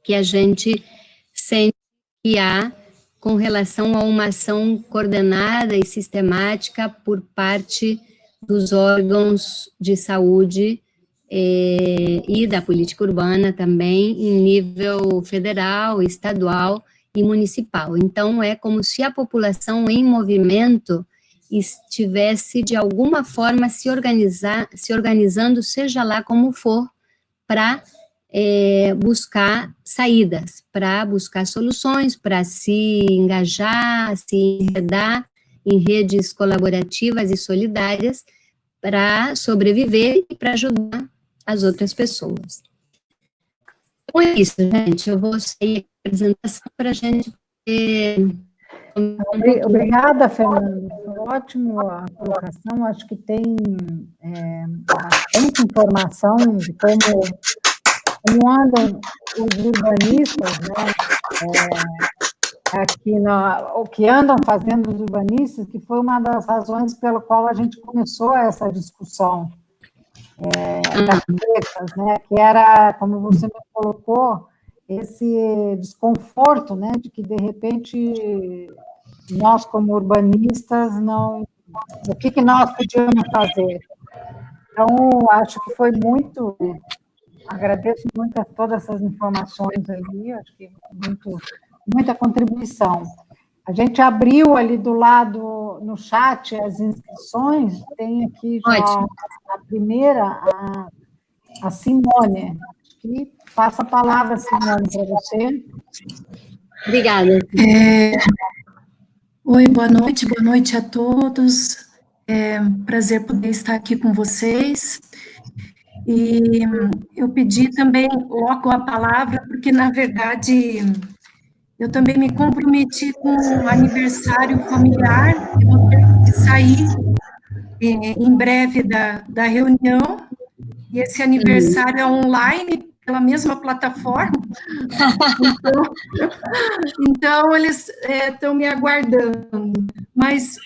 que a gente sente que há com relação a uma ação coordenada e sistemática por parte dos órgãos de saúde e da política urbana também, em nível federal, estadual e municipal. Então, é como se a população em movimento estivesse, de alguma forma, se organizando, seja lá como for, para buscar saídas, para buscar soluções, para se engajar, se enredar em redes colaborativas e solidárias para sobreviver e para ajudar as outras pessoas. Então é isso, gente. Eu vou sair a apresentação para a gente ter... Obrigada, Fernanda. Foi ótimo a colocação. Acho que tem bastante informação de como andam os urbanistas, né? O que andam fazendo os urbanistas, que foi uma das razões pela qual a gente começou essa discussão das tretas, né? Que era, como você me colocou, esse desconforto, né? De que, de repente, nós, como urbanistas, o que nós podíamos fazer? Então, acho que foi muito... Agradeço muito a todas essas informações ali, acho que muita contribuição. A gente abriu ali do lado, no chat, as inscrições, tem aqui já a primeira, a Simone. Acho que passa a palavra, Simone, para você. Obrigada. Oi, boa noite a todos. É um prazer poder estar aqui com vocês. E eu pedi também logo a palavra, porque, na verdade, eu também me comprometi com um aniversário familiar, eu vou ter que sair em breve da reunião, e esse aniversário é online, pela mesma plataforma, então eles estão me aguardando. Mas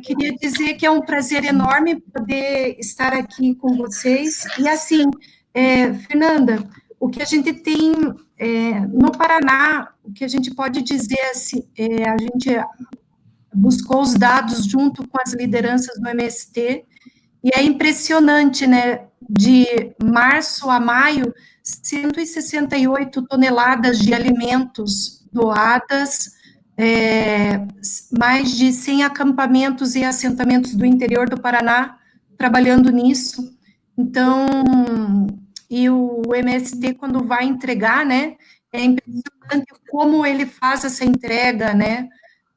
queria dizer que é um prazer enorme poder estar aqui com vocês. E assim, Fernanda, o que a gente tem no Paraná, o que a gente pode dizer assim, a gente buscou os dados junto com as lideranças do MST, E é impressionante, né? De março a maio, 168 toneladas de alimentos doadas, mais de 100 acampamentos e assentamentos do interior do Paraná trabalhando nisso. Então, e o MST, quando vai entregar, né, é impressionante como ele faz essa entrega, né,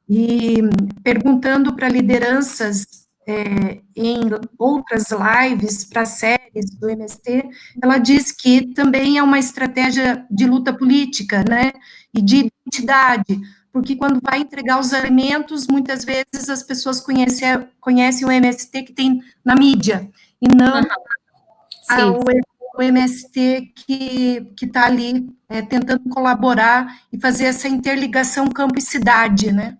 e perguntando para lideranças em outras lives, para séries do MST, ela diz que também é uma estratégia de luta política, né, e de identidade, porque quando vai entregar os alimentos, muitas vezes as pessoas conhecem o MST que tem na mídia, e não o MST que está ali tentando colaborar e fazer essa interligação campo e cidade, né?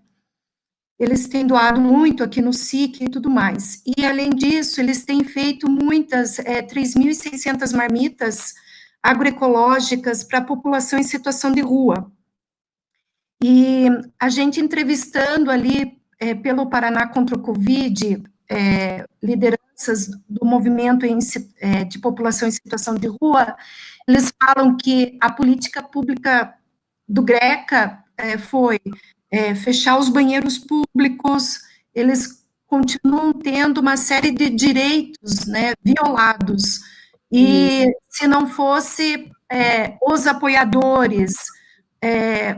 Eles têm doado muito aqui no SIC e tudo mais. E, além disso, eles têm feito muitas, 3.600 marmitas agroecológicas para a população em situação de rua. E a gente entrevistando ali, pelo Paraná contra o Covid, lideranças do movimento de população em situação de rua, eles falam que a política pública do GRECA foi fechar os banheiros públicos, eles continuam tendo uma série de direitos, né, violados, e se não fosse os apoiadores,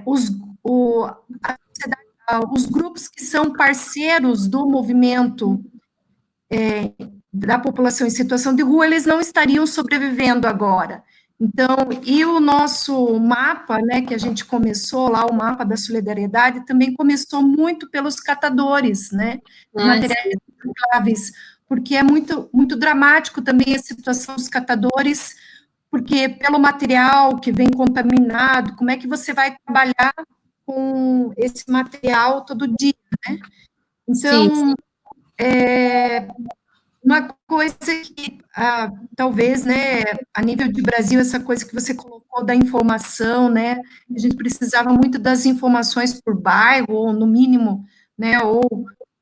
os grupos que são parceiros do movimento da população em situação de rua, eles não estariam sobrevivendo agora. Então, e o nosso mapa, né, que a gente começou lá, o mapa da solidariedade, também começou muito pelos catadores, né, de materiais recicláveis, porque é muito, muito dramático também a situação dos catadores, porque pelo material que vem contaminado, como é que você vai trabalhar com esse material todo dia, né? Então, uma coisa que, talvez, né, a nível de Brasil, essa coisa que você colocou da informação, né, a gente precisava muito das informações por bairro, ou no mínimo, né, ou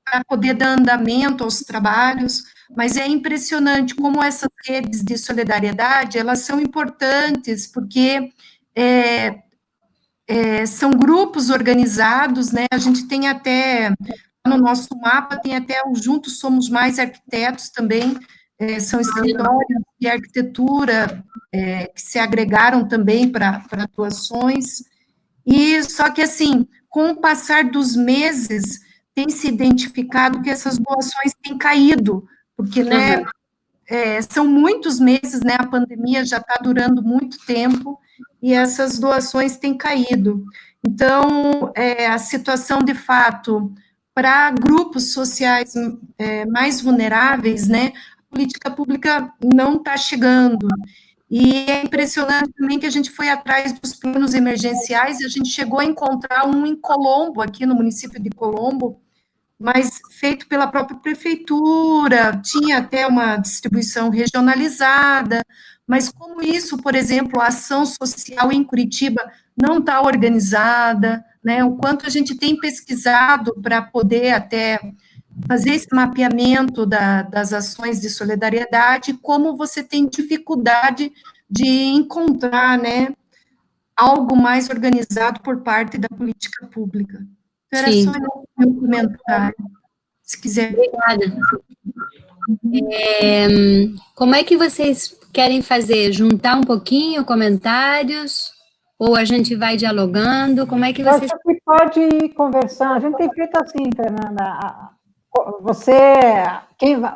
para poder dar andamento aos trabalhos, mas é impressionante como essas redes de solidariedade, elas são importantes, porque são grupos organizados, né, a gente tem até, no nosso mapa, tem até o Juntos Somos Mais Arquitetos também, são escritórios de arquitetura que se agregaram também para atuações, e só que, assim, com o passar dos meses, tem se identificado que essas doações têm caído, porque, né, são muitos meses, né, a pandemia já está durando muito tempo, e essas doações têm caído. Então, a situação, de fato, para grupos sociais mais vulneráveis, né, a política pública não está chegando. E é impressionante também que a gente foi atrás dos planos emergenciais, e a gente chegou a encontrar um em Colombo, aqui no município de Colombo, mas feito pela própria prefeitura, tinha até uma distribuição regionalizada, mas como isso, por exemplo, a ação social em Curitiba não está organizada, né, o quanto a gente tem pesquisado para poder até fazer esse mapeamento das ações de solidariedade, como você tem dificuldade de encontrar, né, algo mais organizado por parte da política pública. Então, era só o meu comentário, se quiser. Obrigada. Como é que vocês querem fazer? Juntar um pouquinho comentários? Ou a gente vai dialogando? Como é que vocês... Acho que pode ir conversando. A gente tem feito assim, Fernanda.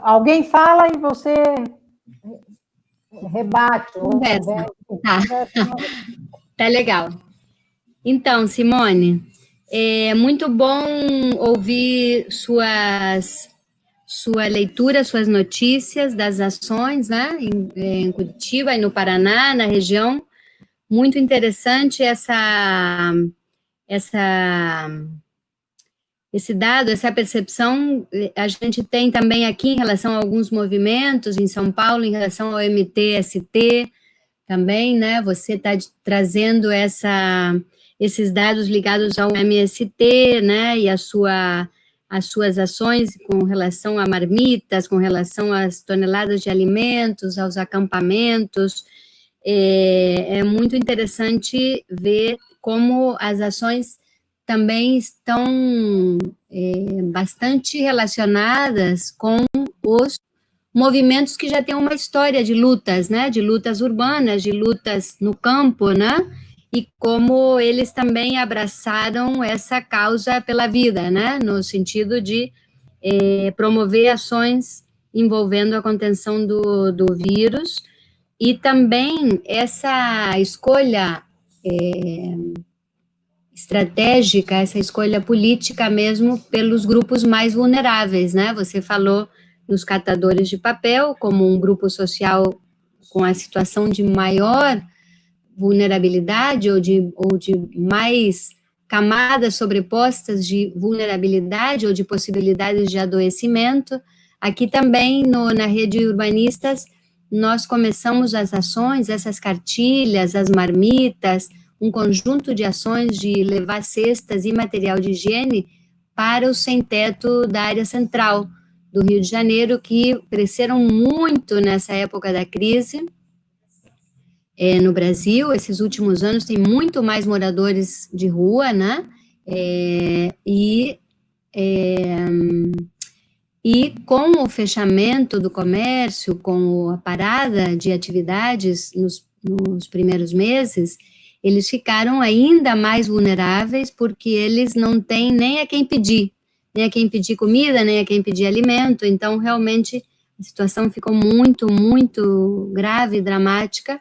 Alguém fala e você rebate. Conversa. Tá legal. Então, Simone, é muito bom ouvir sua leitura, suas notícias das ações, né, em Curitiba e no Paraná, na região. Muito interessante esse dado, essa percepção. A gente tem também aqui em relação a alguns movimentos em São Paulo, em relação ao MTST também, né, você está trazendo esses dados ligados ao MST, né, e a sua as suas ações com relação a marmitas, com relação às toneladas de alimentos, aos acampamentos. É muito interessante ver como as ações também estão bastante relacionadas com os movimentos que já têm uma história de lutas, né, de lutas urbanas, de lutas no campo, né, e como eles também abraçaram essa causa pela vida, né, no sentido de promover ações envolvendo a contenção do vírus, e também essa escolha estratégica, essa escolha política mesmo pelos grupos mais vulneráveis, né? Você falou nos catadores de papel como um grupo social com a situação de maior vulnerabilidade ou de mais camadas sobrepostas de vulnerabilidade ou de possibilidades de adoecimento. Aqui também na rede Urbanistas nós começamos as ações, essas cartilhas, as marmitas, um conjunto de ações de levar cestas e material de higiene para o sem-teto da área central do Rio de Janeiro, que cresceram muito nessa época da crise. No Brasil, esses últimos anos, tem muito mais moradores de rua, né? E com o fechamento do comércio, com a parada de atividades nos primeiros meses, eles ficaram ainda mais vulneráveis, porque eles não têm nem a quem pedir comida, nem a quem pedir alimento. Então, realmente, a situação ficou muito, muito grave e dramática,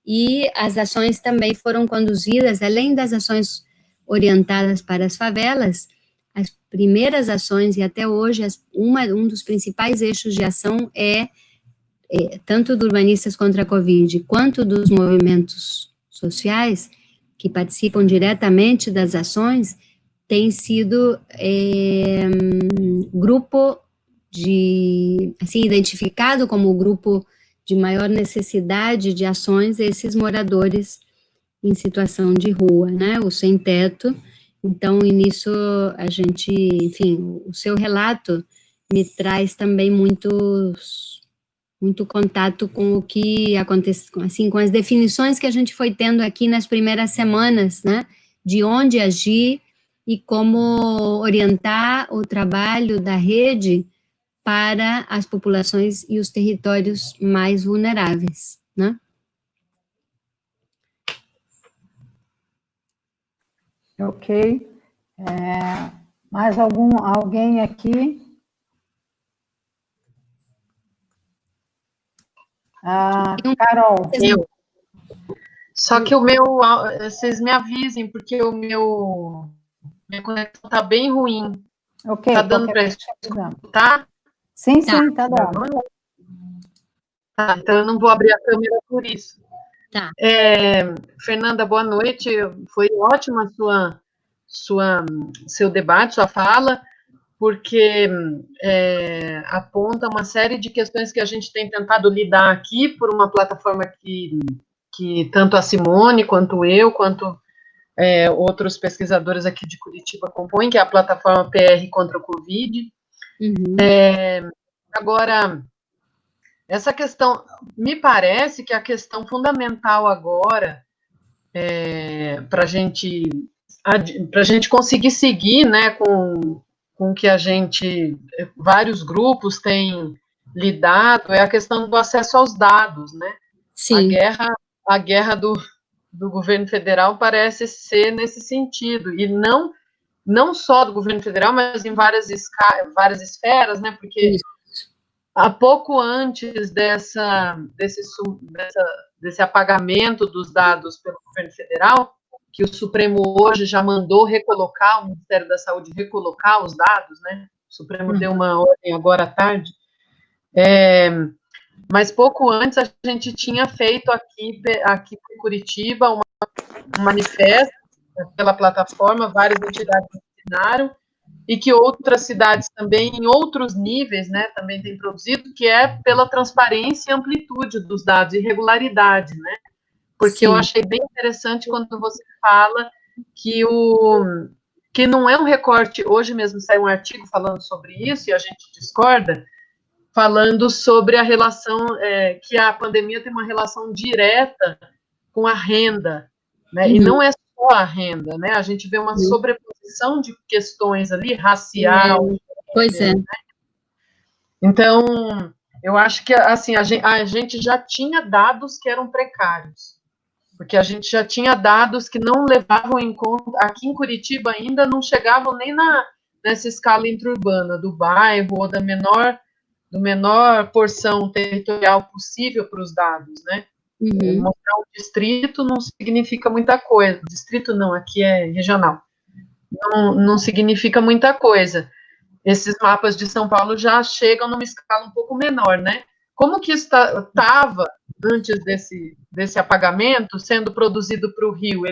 e as ações também foram conduzidas, além das ações orientadas para as favelas, as primeiras ações, e até hoje, um dos principais eixos de ação tanto do Urbanistas contra a Covid, quanto dos movimentos sociais que participam diretamente das ações, tem sido grupo identificado como o grupo de maior necessidade de ações, esses moradores em situação de rua, né, o sem-teto. Então, nisso, a gente, enfim, o seu relato me traz também muito contato com o que acontece, assim, com as definições que a gente foi tendo aqui nas primeiras semanas, né, de onde agir e como orientar o trabalho da rede para as populações e os territórios mais vulneráveis, né? Ok. Mais alguém aqui? Carol. Eu. Só que vocês me avisem, porque minha conexão está bem ruim. Ok. Tá dando para escutar? Sim, tá dando. Tá, então eu não vou abrir a câmera por isso. Tá. Fernanda, boa noite. Foi ótima seu debate, sua fala, porque aponta uma série de questões que a gente tem tentado lidar aqui por uma plataforma que tanto a Simone, quanto eu, quanto outros pesquisadores aqui de Curitiba compõem, que é a plataforma PR contra o Covid. Uhum. Agora, essa questão, me parece que a questão fundamental agora, para a gente conseguir seguir, né, com que vários grupos têm lidado, é a questão do acesso aos dados, né? Sim. A guerra do governo federal parece ser nesse sentido, e não só do governo federal, mas em várias esferas, né? Porque há pouco antes desse apagamento dos dados pelo governo federal, que o Supremo hoje já mandou recolocar, o Ministério da Saúde recolocar os dados, né? O Supremo deu uma ordem agora à tarde. Mas pouco antes a gente tinha feito aqui em Curitiba um manifesto pela plataforma, várias entidades assinaram, e que outras cidades também, em outros níveis, né, também têm produzido, que é pela transparência e amplitude dos dados, e regularidade, né? Porque eu achei bem interessante quando você fala que que não é um recorte, hoje mesmo saiu um artigo falando sobre isso, e a gente discorda, falando sobre a relação, que a pandemia tem uma relação direta com a renda, né? E não é só a renda, né? A gente vê uma sobreposição de questões ali, racial. Pois é. Né? Então, eu acho que assim, a gente já tinha dados que eram precários, porque a gente já tinha dados que não levavam em conta, aqui em Curitiba ainda não chegavam nem nessa escala interurbana, do bairro ou do menor porção territorial possível para os dados, né? Mostrar um distrito não significa muita coisa. Distrito não, aqui é regional. Não significa muita coisa. Esses mapas de São Paulo já chegam numa escala um pouco menor, né? Como que estava antes desse apagamento sendo produzido para o Rio?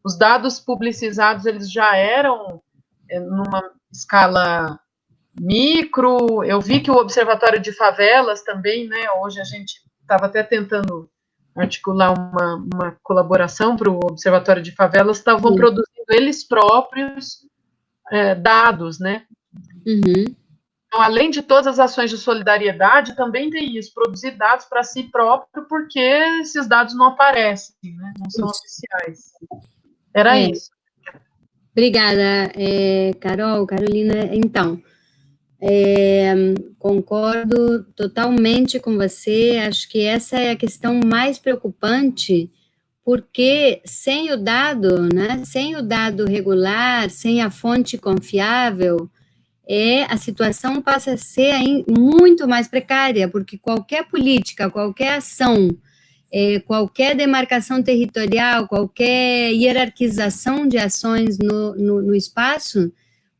Os dados publicizados, eles já eram numa escala micro. Eu vi que o Observatório de Favelas também, né? Hoje a gente estava até tentando articular uma colaboração para o Observatório de Favelas, estavam produzindo eles próprios dados, né? Então, além de todas as ações de solidariedade, também tem isso, produzir dados para si próprio, porque esses dados não aparecem, né? Não são oficiais. Era isso. Obrigada, Carolina. Então, concordo totalmente com você, acho que essa é a questão mais preocupante, porque sem o dado, né, sem o dado regular, sem a fonte confiável, a situação passa a ser muito mais precária, porque qualquer política, qualquer ação, qualquer demarcação territorial, qualquer hierarquização de ações no espaço,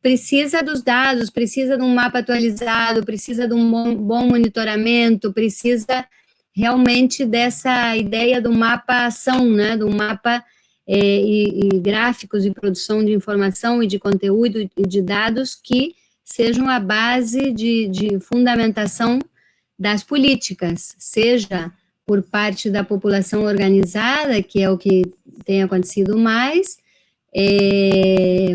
precisa dos dados, precisa de um mapa atualizado, precisa de um bom monitoramento, precisa realmente dessa ideia do mapa ação, né, do mapa e gráficos de produção de informação e de conteúdo e de dados que sejam a base de fundamentação das políticas, seja por parte da população organizada, que é o que tem acontecido mais,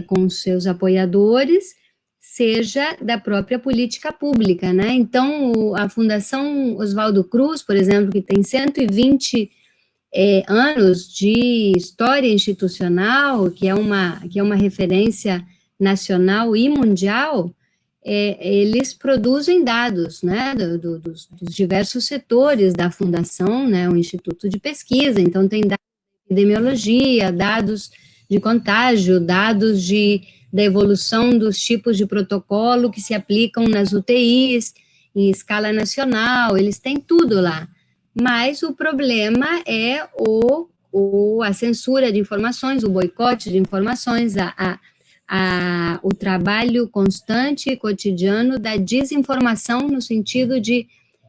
com seus apoiadores, seja da própria política pública, né? Então, a Fundação Oswaldo Cruz, por exemplo, que tem 120 anos de história institucional, que é uma referência nacional e mundial, eles produzem dados, né, dos diversos setores da fundação, né, um instituto de pesquisa, então tem dados de epidemiologia, dados de contágio, dados da evolução dos tipos de protocolo que se aplicam nas UTIs, em escala nacional, eles têm tudo lá, mas o problema é a censura de informações, o boicote de informações, o trabalho constante e cotidiano da desinformação, no sentido de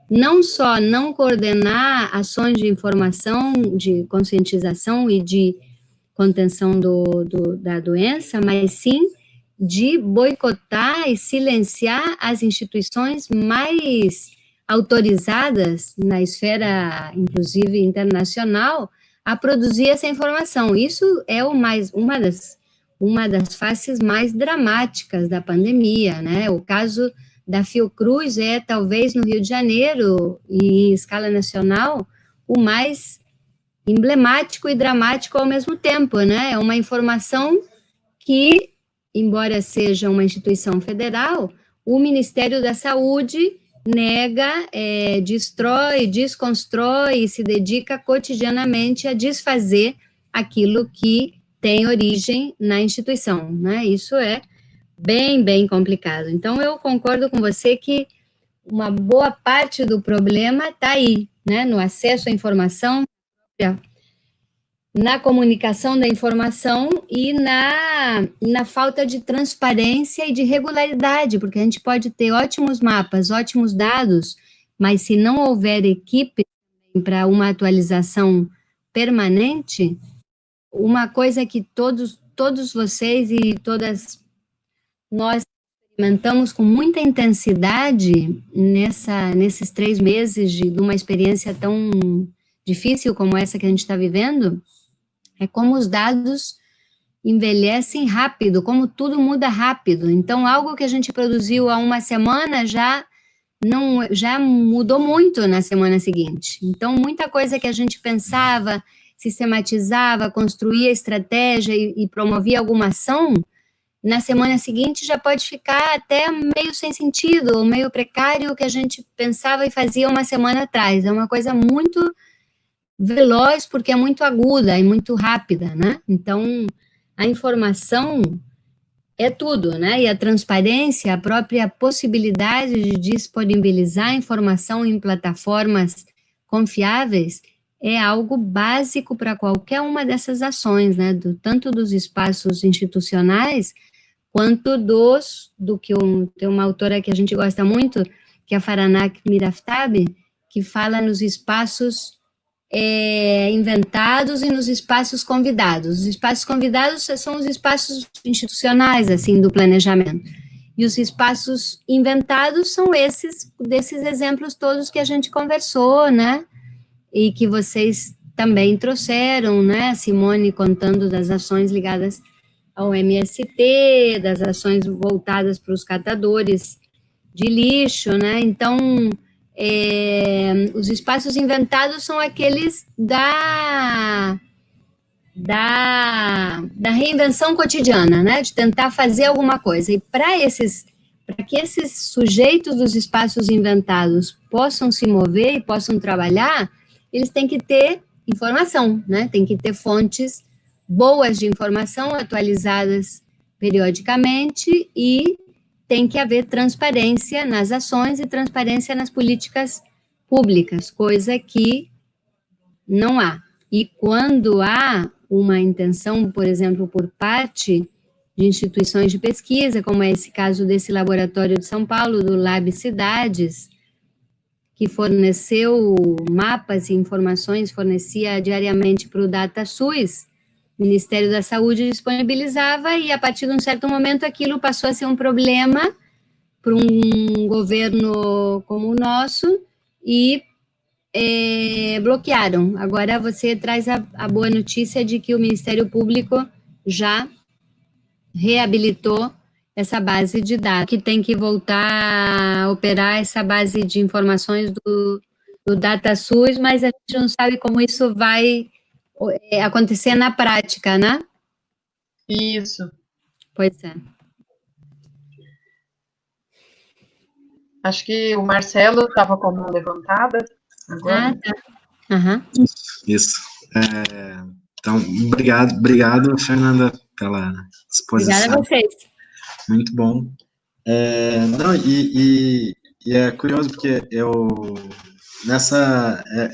não só não coordenar ações de informação, de conscientização e de contenção da doença, mas sim de boicotar e silenciar as instituições mais autorizadas na esfera, inclusive internacional, a produzir essa informação. Isso é uma das faces mais dramáticas da pandemia, né? O caso da Fiocruz talvez, no Rio de Janeiro, e em escala nacional, o mais emblemático e dramático ao mesmo tempo, né? É uma informação que, embora seja uma instituição federal, o Ministério da Saúde nega, destrói, desconstrói e se dedica cotidianamente a desfazer aquilo que tem origem na instituição, né? Isso é bem, bem complicado. Então, eu concordo com você que uma boa parte do problema está aí, né? No acesso à informação, na comunicação da informação e na falta de transparência e de regularidade, porque a gente pode ter ótimos mapas, ótimos dados, mas se não houver equipe para uma atualização permanente, uma coisa que todos vocês e todas nós experimentamos com muita intensidade nesses 3 meses de uma experiência tão difícil como essa que a gente está vivendo, é como os dados envelhecem rápido, como tudo muda rápido. Então, algo que a gente produziu há uma semana já mudou muito na semana seguinte. Então, muita coisa que a gente pensava, sistematizava, construía estratégia e promovia alguma ação, na semana seguinte já pode ficar até meio sem sentido, ou meio precário o que a gente pensava e fazia uma semana atrás. É uma coisa muito veloz, porque é muito aguda e muito rápida, né? Então, a informação é tudo, né? E a transparência, a própria possibilidade de disponibilizar informação em plataformas confiáveis é algo básico para qualquer uma dessas ações, né? Tanto dos espaços institucionais, quanto tem uma autora que a gente gosta muito, que é a Faranak Miraftabi, que fala nos espaços inventados e nos espaços convidados. Os espaços convidados são os espaços institucionais, assim, do planejamento. E os espaços inventados são desses exemplos todos que a gente conversou, né? E que vocês também trouxeram, né? A Simone contando das ações ligadas ao MST, das ações voltadas para os catadores de lixo, né? Então, os espaços inventados são aqueles da reinvenção cotidiana, né? De tentar fazer alguma coisa. E para que esses sujeitos dos espaços inventados possam se mover e possam trabalhar, eles têm que ter informação, né? Tem que ter fontes boas de informação, atualizadas periodicamente, e tem que haver transparência nas ações e transparência nas políticas públicas, coisa que não há. E quando há uma intenção, por exemplo, por parte de instituições de pesquisa, como é esse caso desse laboratório de São Paulo, do Lab Cidades, que forneceu mapas e informações, fornecia diariamente para o DataSUS, o Ministério da Saúde disponibilizava, e a partir de um certo momento aquilo passou a ser um problema para um governo como o nosso, e bloquearam. Agora você traz a boa notícia de que o Ministério Público já reabilitou essa base de dados, que tem que voltar a operar essa base de informações do DataSUS, mas a gente não sabe como isso vai acontecer na prática, né? Isso. Pois é. Acho que o Marcelo estava com a mão levantada agora. Ah, tá. Uhum. Isso. Então, obrigado, Fernanda, pela exposição. Obrigada a vocês. Muito bom. E é curioso, porque é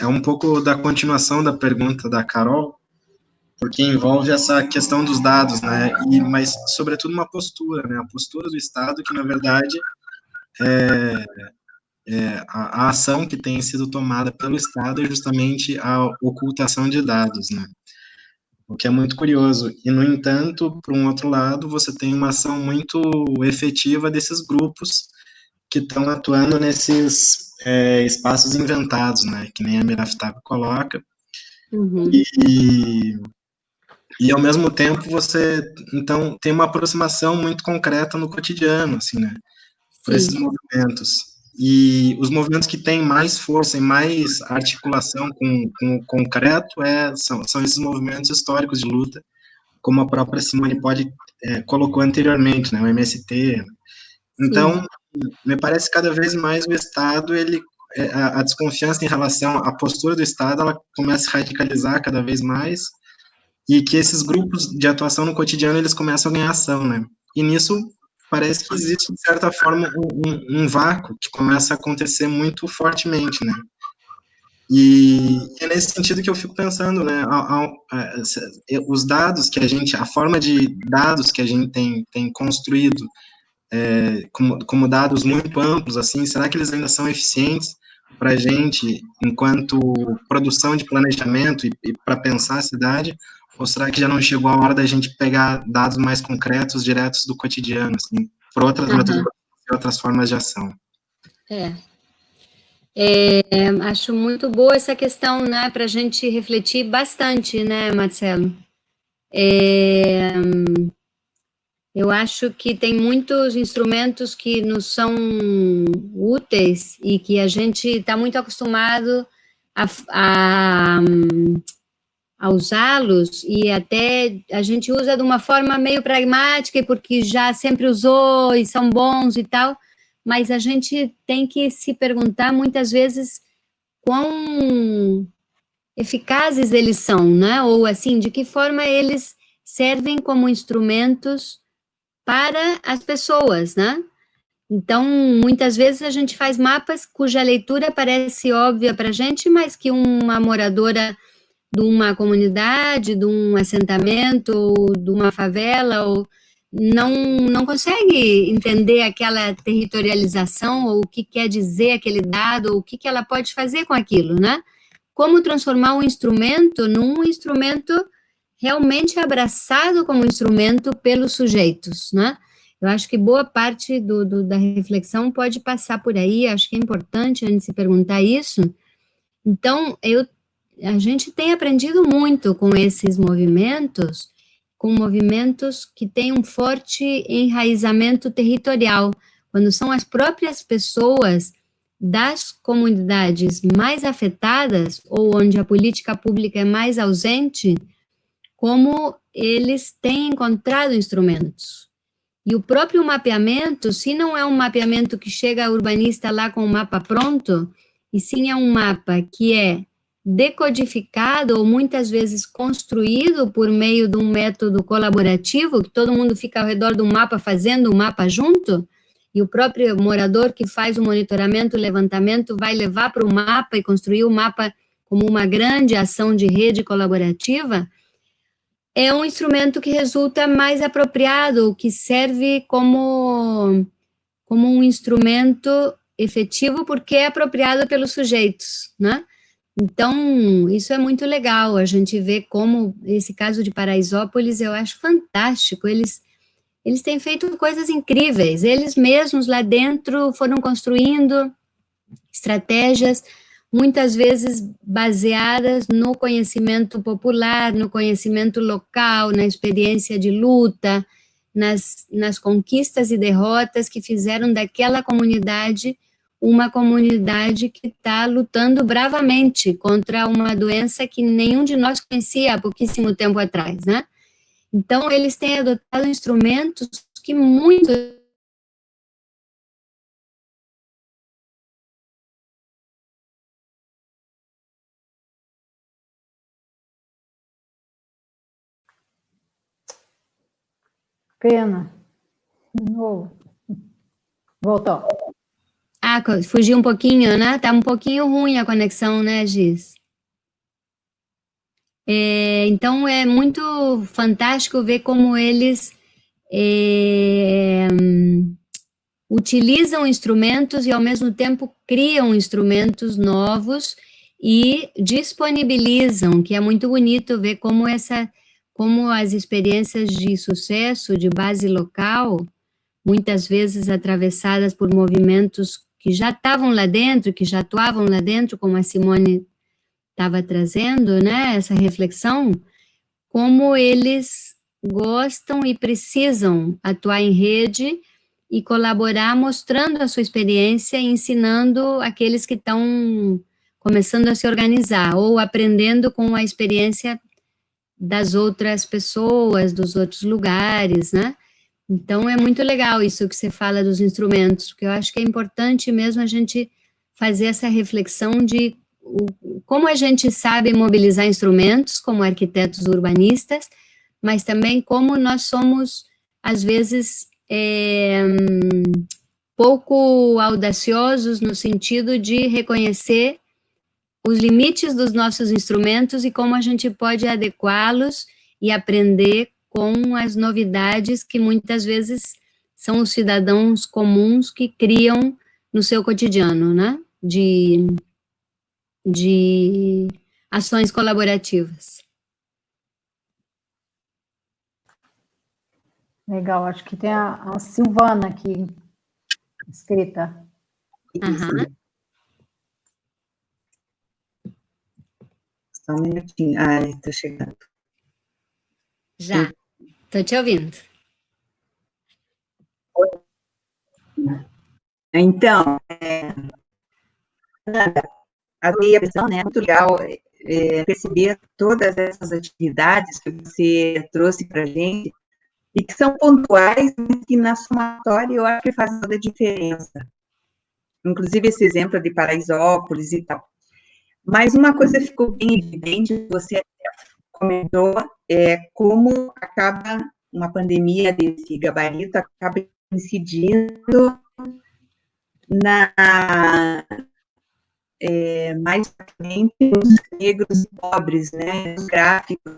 um pouco da continuação da pergunta da Carol, porque envolve essa questão dos dados, né, mas, sobretudo, uma postura, né, a postura do Estado, que, na verdade, a ação que tem sido tomada pelo Estado é justamente a ocultação de dados, né, o que é muito curioso. E, no entanto, por um outro lado, você tem uma ação muito efetiva desses grupos que estão atuando nesses espaços inventados, né, que nem a Miraftab coloca, e, ao mesmo tempo, você, então, tem uma aproximação muito concreta no cotidiano, assim, né, por esses movimentos. E os movimentos que têm mais força e mais articulação com o concreto são esses movimentos históricos de luta, como a própria Simone colocou anteriormente, né, o MST. Então, me parece que cada vez mais o Estado, a desconfiança em relação à postura do Estado, ela começa a se radicalizar cada vez mais, e que esses grupos de atuação no cotidiano, eles começam a ganhar ação, né? E nisso, parece que existe, de certa forma, um vácuo que começa a acontecer muito fortemente, né? E é nesse sentido que eu fico pensando, né, os dados que a forma de dados que a gente tem construído, como dados muito amplos, assim, será que eles ainda são eficientes para a gente, enquanto produção de planejamento e para pensar a cidade, ou será que já não chegou a hora da gente pegar dados mais concretos, diretos do cotidiano, assim, por outras formas de ação? Acho muito boa essa questão, né, para a gente refletir bastante, né, Marcelo? Eu acho que tem muitos instrumentos que nos são úteis e que a gente está muito acostumado a usá-los, e até a gente usa de uma forma meio pragmática, porque já sempre usou e são bons e tal, mas a gente tem que se perguntar muitas vezes quão eficazes eles são, né? Ou assim, de que forma eles servem como instrumentos para as pessoas, né? Então, muitas vezes a gente faz mapas cuja leitura parece óbvia para a gente, mas que uma moradora de uma comunidade, de um assentamento, ou de uma favela, ou não consegue entender aquela territorialização, ou o que quer dizer aquele dado, ou o que ela pode fazer com aquilo, né? Como transformar um instrumento num instrumento realmente abraçado como instrumento pelos sujeitos, né? Eu acho que boa parte da reflexão pode passar por aí, acho que é importante a gente se perguntar isso. Então, a gente tem aprendido muito com esses movimentos, com movimentos que têm um forte enraizamento territorial, quando são as próprias pessoas das comunidades mais afetadas, ou onde a política pública é mais ausente, como eles têm encontrado instrumentos. E o próprio mapeamento, se não é um mapeamento que chega a urbanista lá com o mapa pronto, e sim é um mapa que é decodificado ou muitas vezes construído por meio de um método colaborativo, que todo mundo fica ao redor do mapa fazendo o mapa junto, e o próprio morador que faz o monitoramento, o levantamento, vai levar para o mapa e construir o mapa como uma grande ação de rede colaborativa, é um instrumento que resulta mais apropriado, que serve como um instrumento efetivo, porque é apropriado pelos sujeitos, né? Então, isso é muito legal, a gente vê como, esse caso de Paraisópolis, eu acho fantástico, eles têm feito coisas incríveis, eles mesmos lá dentro foram construindo estratégias, muitas vezes baseadas no conhecimento popular, no conhecimento local, na experiência de luta, nas conquistas e derrotas que fizeram daquela comunidade uma comunidade que está lutando bravamente contra uma doença que nenhum de nós conhecia há pouquíssimo tempo atrás, né? Então, eles têm adotado instrumentos que muito... Pena. De novo. Voltou. Ah, fugiu um pouquinho, né? Tá um pouquinho ruim a conexão, né, Giz? Então, é muito fantástico ver como eles utilizam instrumentos e, ao mesmo tempo, criam instrumentos novos e disponibilizam, que é muito bonito ver como as experiências de sucesso, de base local, muitas vezes atravessadas por movimentos que já estavam lá dentro, que já atuavam lá dentro, como a Simone estava trazendo, né, essa reflexão, como eles gostam e precisam atuar em rede e colaborar, mostrando a sua experiência e ensinando aqueles que estão começando a se organizar, ou aprendendo com a experiência das outras pessoas, dos outros lugares, né? Então, é muito legal isso que você fala dos instrumentos, porque eu acho que é importante mesmo a gente fazer essa reflexão de como a gente sabe mobilizar instrumentos como arquitetos urbanistas, mas também como nós somos, às vezes, pouco audaciosos no sentido de reconhecer os limites dos nossos instrumentos e como a gente pode adequá-los e aprender com as novidades que muitas vezes são os cidadãos comuns que criam no seu cotidiano, né? De ações colaborativas. Legal, acho que tem a Silvana aqui, escrita. Aham. Só um minutinho. Ai, estou chegando. Já, estou te ouvindo. Então, a visão, né, é muito legal perceber todas essas atividades que você trouxe para a gente, e que são pontuais, mas que na somatória eu acho que faz toda a diferença. Inclusive esse exemplo de Paraisópolis e tal. Mas uma coisa ficou bem evidente, você comentou, como acaba uma pandemia desse gabarito, acaba incidindo mais exatamente os negros e pobres, né? Os gráficos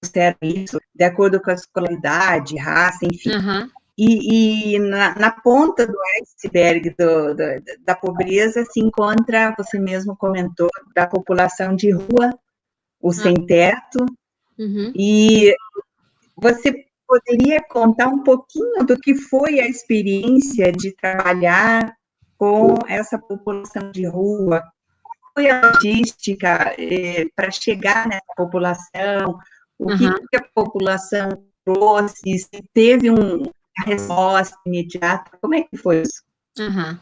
mostraram isso, de acordo com a escolaridade, raça, enfim. Aham. E na ponta do iceberg da pobreza se encontra, você mesmo comentou, da população de rua, o sem teto, Uhum. e você poderia contar um pouquinho do que foi a experiência de trabalhar com essa população de rua? Qual foi a logística para chegar nessa população? O que a população trouxe? Se teve uma resposta imediata? Como é que foi isso? Uhum.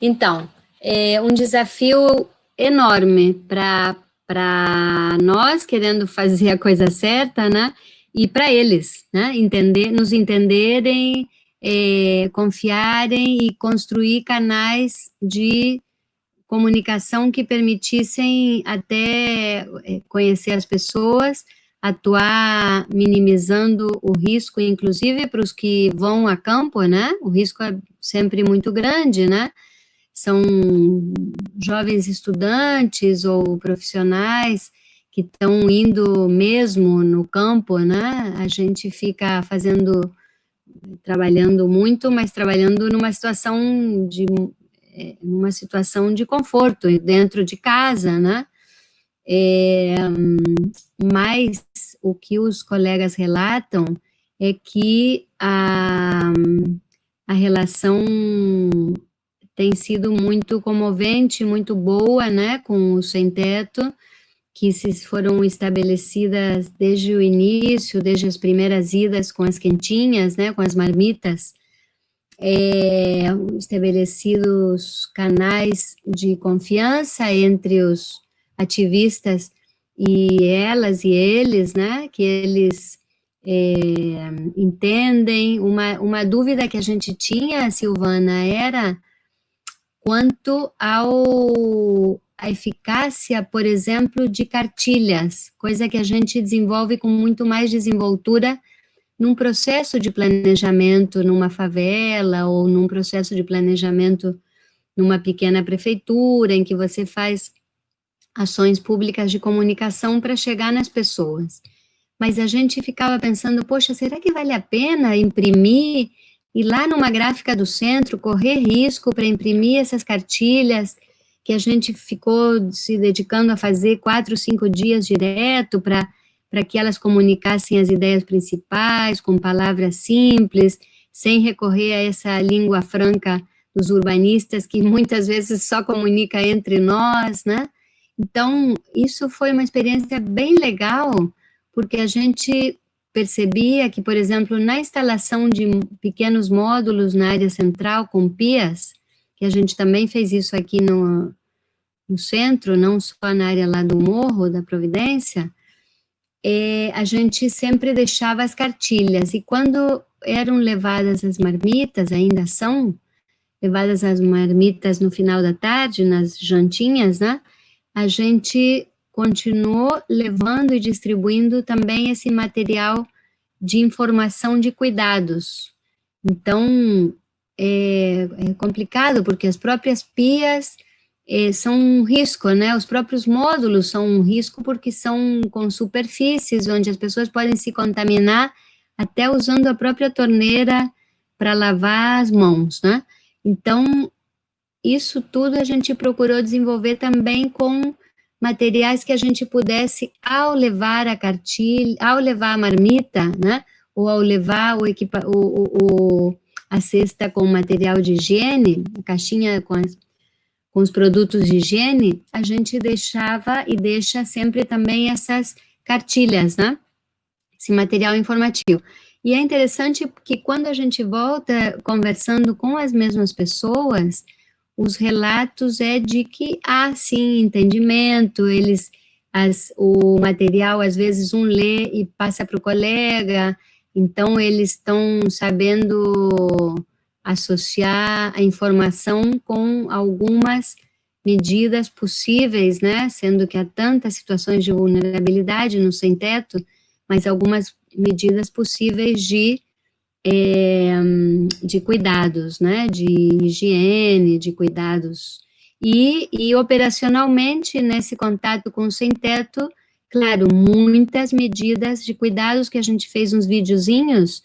Então, é um desafio enorme para nós querendo fazer a coisa certa, né? E para eles, né? Nos entenderem, confiarem e construir canais de comunicação que permitissem até conhecer as pessoas, atuar minimizando o risco, inclusive para os que vão a campo, né? O risco é sempre muito grande, né? São jovens estudantes ou profissionais que estão indo mesmo no campo, né? A gente fica trabalhando muito, mas trabalhando numa situação de conforto dentro de casa, né? Mas o que os colegas relatam é que a relação tem sido muito comovente, muito boa, né, com o sem-teto, que foram estabelecidas desde o início, desde as primeiras idas com as quentinhas, né, com as marmitas, estabelecidos canais de confiança entre os ativistas e elas e eles, né, que eles entendem. Uma dúvida que a gente tinha, Silvana, era quanto à eficácia, por exemplo, de cartilhas, coisa que a gente desenvolve com muito mais desenvoltura num processo de planejamento numa favela ou num processo de planejamento numa pequena prefeitura, em que você faz ações públicas de comunicação para chegar nas pessoas. Mas a gente ficava pensando, poxa, será que vale a pena imprimir, ir lá numa gráfica do centro, correr risco para imprimir essas cartilhas que a gente ficou se dedicando a fazer 4, 5 dias direto para que elas comunicassem as ideias principais, com palavras simples, sem recorrer a essa língua franca dos urbanistas, que muitas vezes só comunica entre nós, né? Então, isso foi uma experiência bem legal, porque a gente percebia que, por exemplo, na instalação de pequenos módulos na área central com pias, que a gente também fez isso aqui no centro, não só na área lá do Morro da Providência, a gente sempre deixava as cartilhas, e quando eram levadas as marmitas, ainda são levadas as marmitas no final da tarde, nas jantinhas, né, a gente continuou levando e distribuindo também esse material de informação de cuidados. Então, é complicado, porque as próprias pias são um risco, né? Os próprios módulos são um risco, porque são com superfícies onde as pessoas podem se contaminar, até usando a própria torneira para lavar as mãos, né? Então, isso tudo a gente procurou desenvolver também com materiais que a gente pudesse, ao levar a cartilha, ao levar a marmita, né, ou ao levar a cesta com material de higiene, a caixinha com os produtos de higiene, a gente deixava e deixa sempre também essas cartilhas, né, esse material informativo. E é interessante que quando a gente volta conversando com as mesmas pessoas, os relatos é de que há, sim, entendimento, o material, às vezes, um lê e passa para o colega, então eles estão sabendo associar a informação com algumas medidas possíveis, né, sendo que há tantas situações de vulnerabilidade no sem-teto, mas algumas medidas possíveis de cuidados, né, de higiene, de cuidados, e operacionalmente, nesse contato com o sem-teto, claro, muitas medidas de cuidados que a gente fez uns videozinhos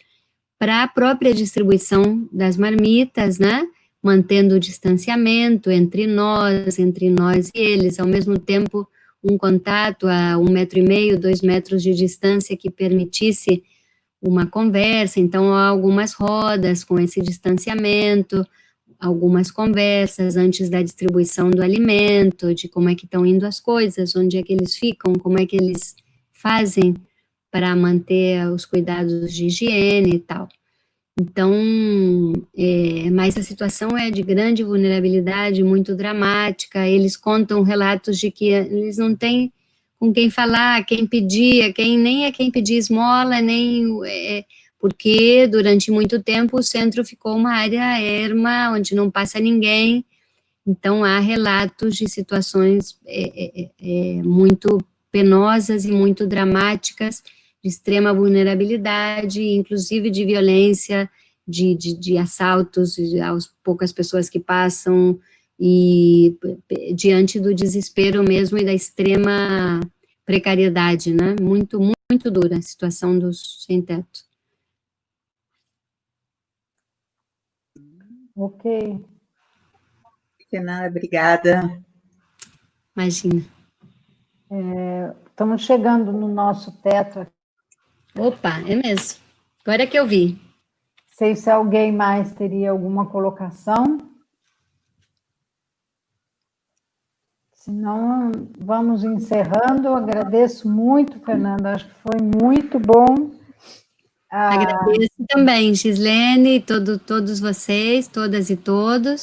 para a própria distribuição das marmitas, né, mantendo o distanciamento entre nós e eles, ao mesmo tempo, um contato a 1,5 metro, 2 metros de distância que permitisse uma conversa, então há algumas rodas com esse distanciamento, algumas conversas antes da distribuição do alimento, de como é que estão indo as coisas, onde é que eles ficam, como é que eles fazem para manter os cuidados de higiene e tal. Então, mas a situação é de grande vulnerabilidade, muito dramática, eles contam relatos de que eles não têm com quem falar, quem pedir, nem é quem pedir esmola, nem porque durante muito tempo o centro ficou uma área erma, onde não passa ninguém, então há relatos de situações muito penosas e muito dramáticas, de extrema vulnerabilidade, inclusive de violência, de assaltos às poucas pessoas que passam, e diante do desespero mesmo e da extrema precariedade, né? Muito, muito dura a situação dos sem-teto. Ok. Fernanda, obrigada. Imagina. Estamos chegando no nosso teto. Opa, é mesmo. Agora que eu vi. Sei se alguém mais teria alguma colocação. Se não, vamos encerrando. Eu agradeço muito, Fernanda. Acho que foi muito bom. Agradeço também, Gislene, todos vocês, todas e todos.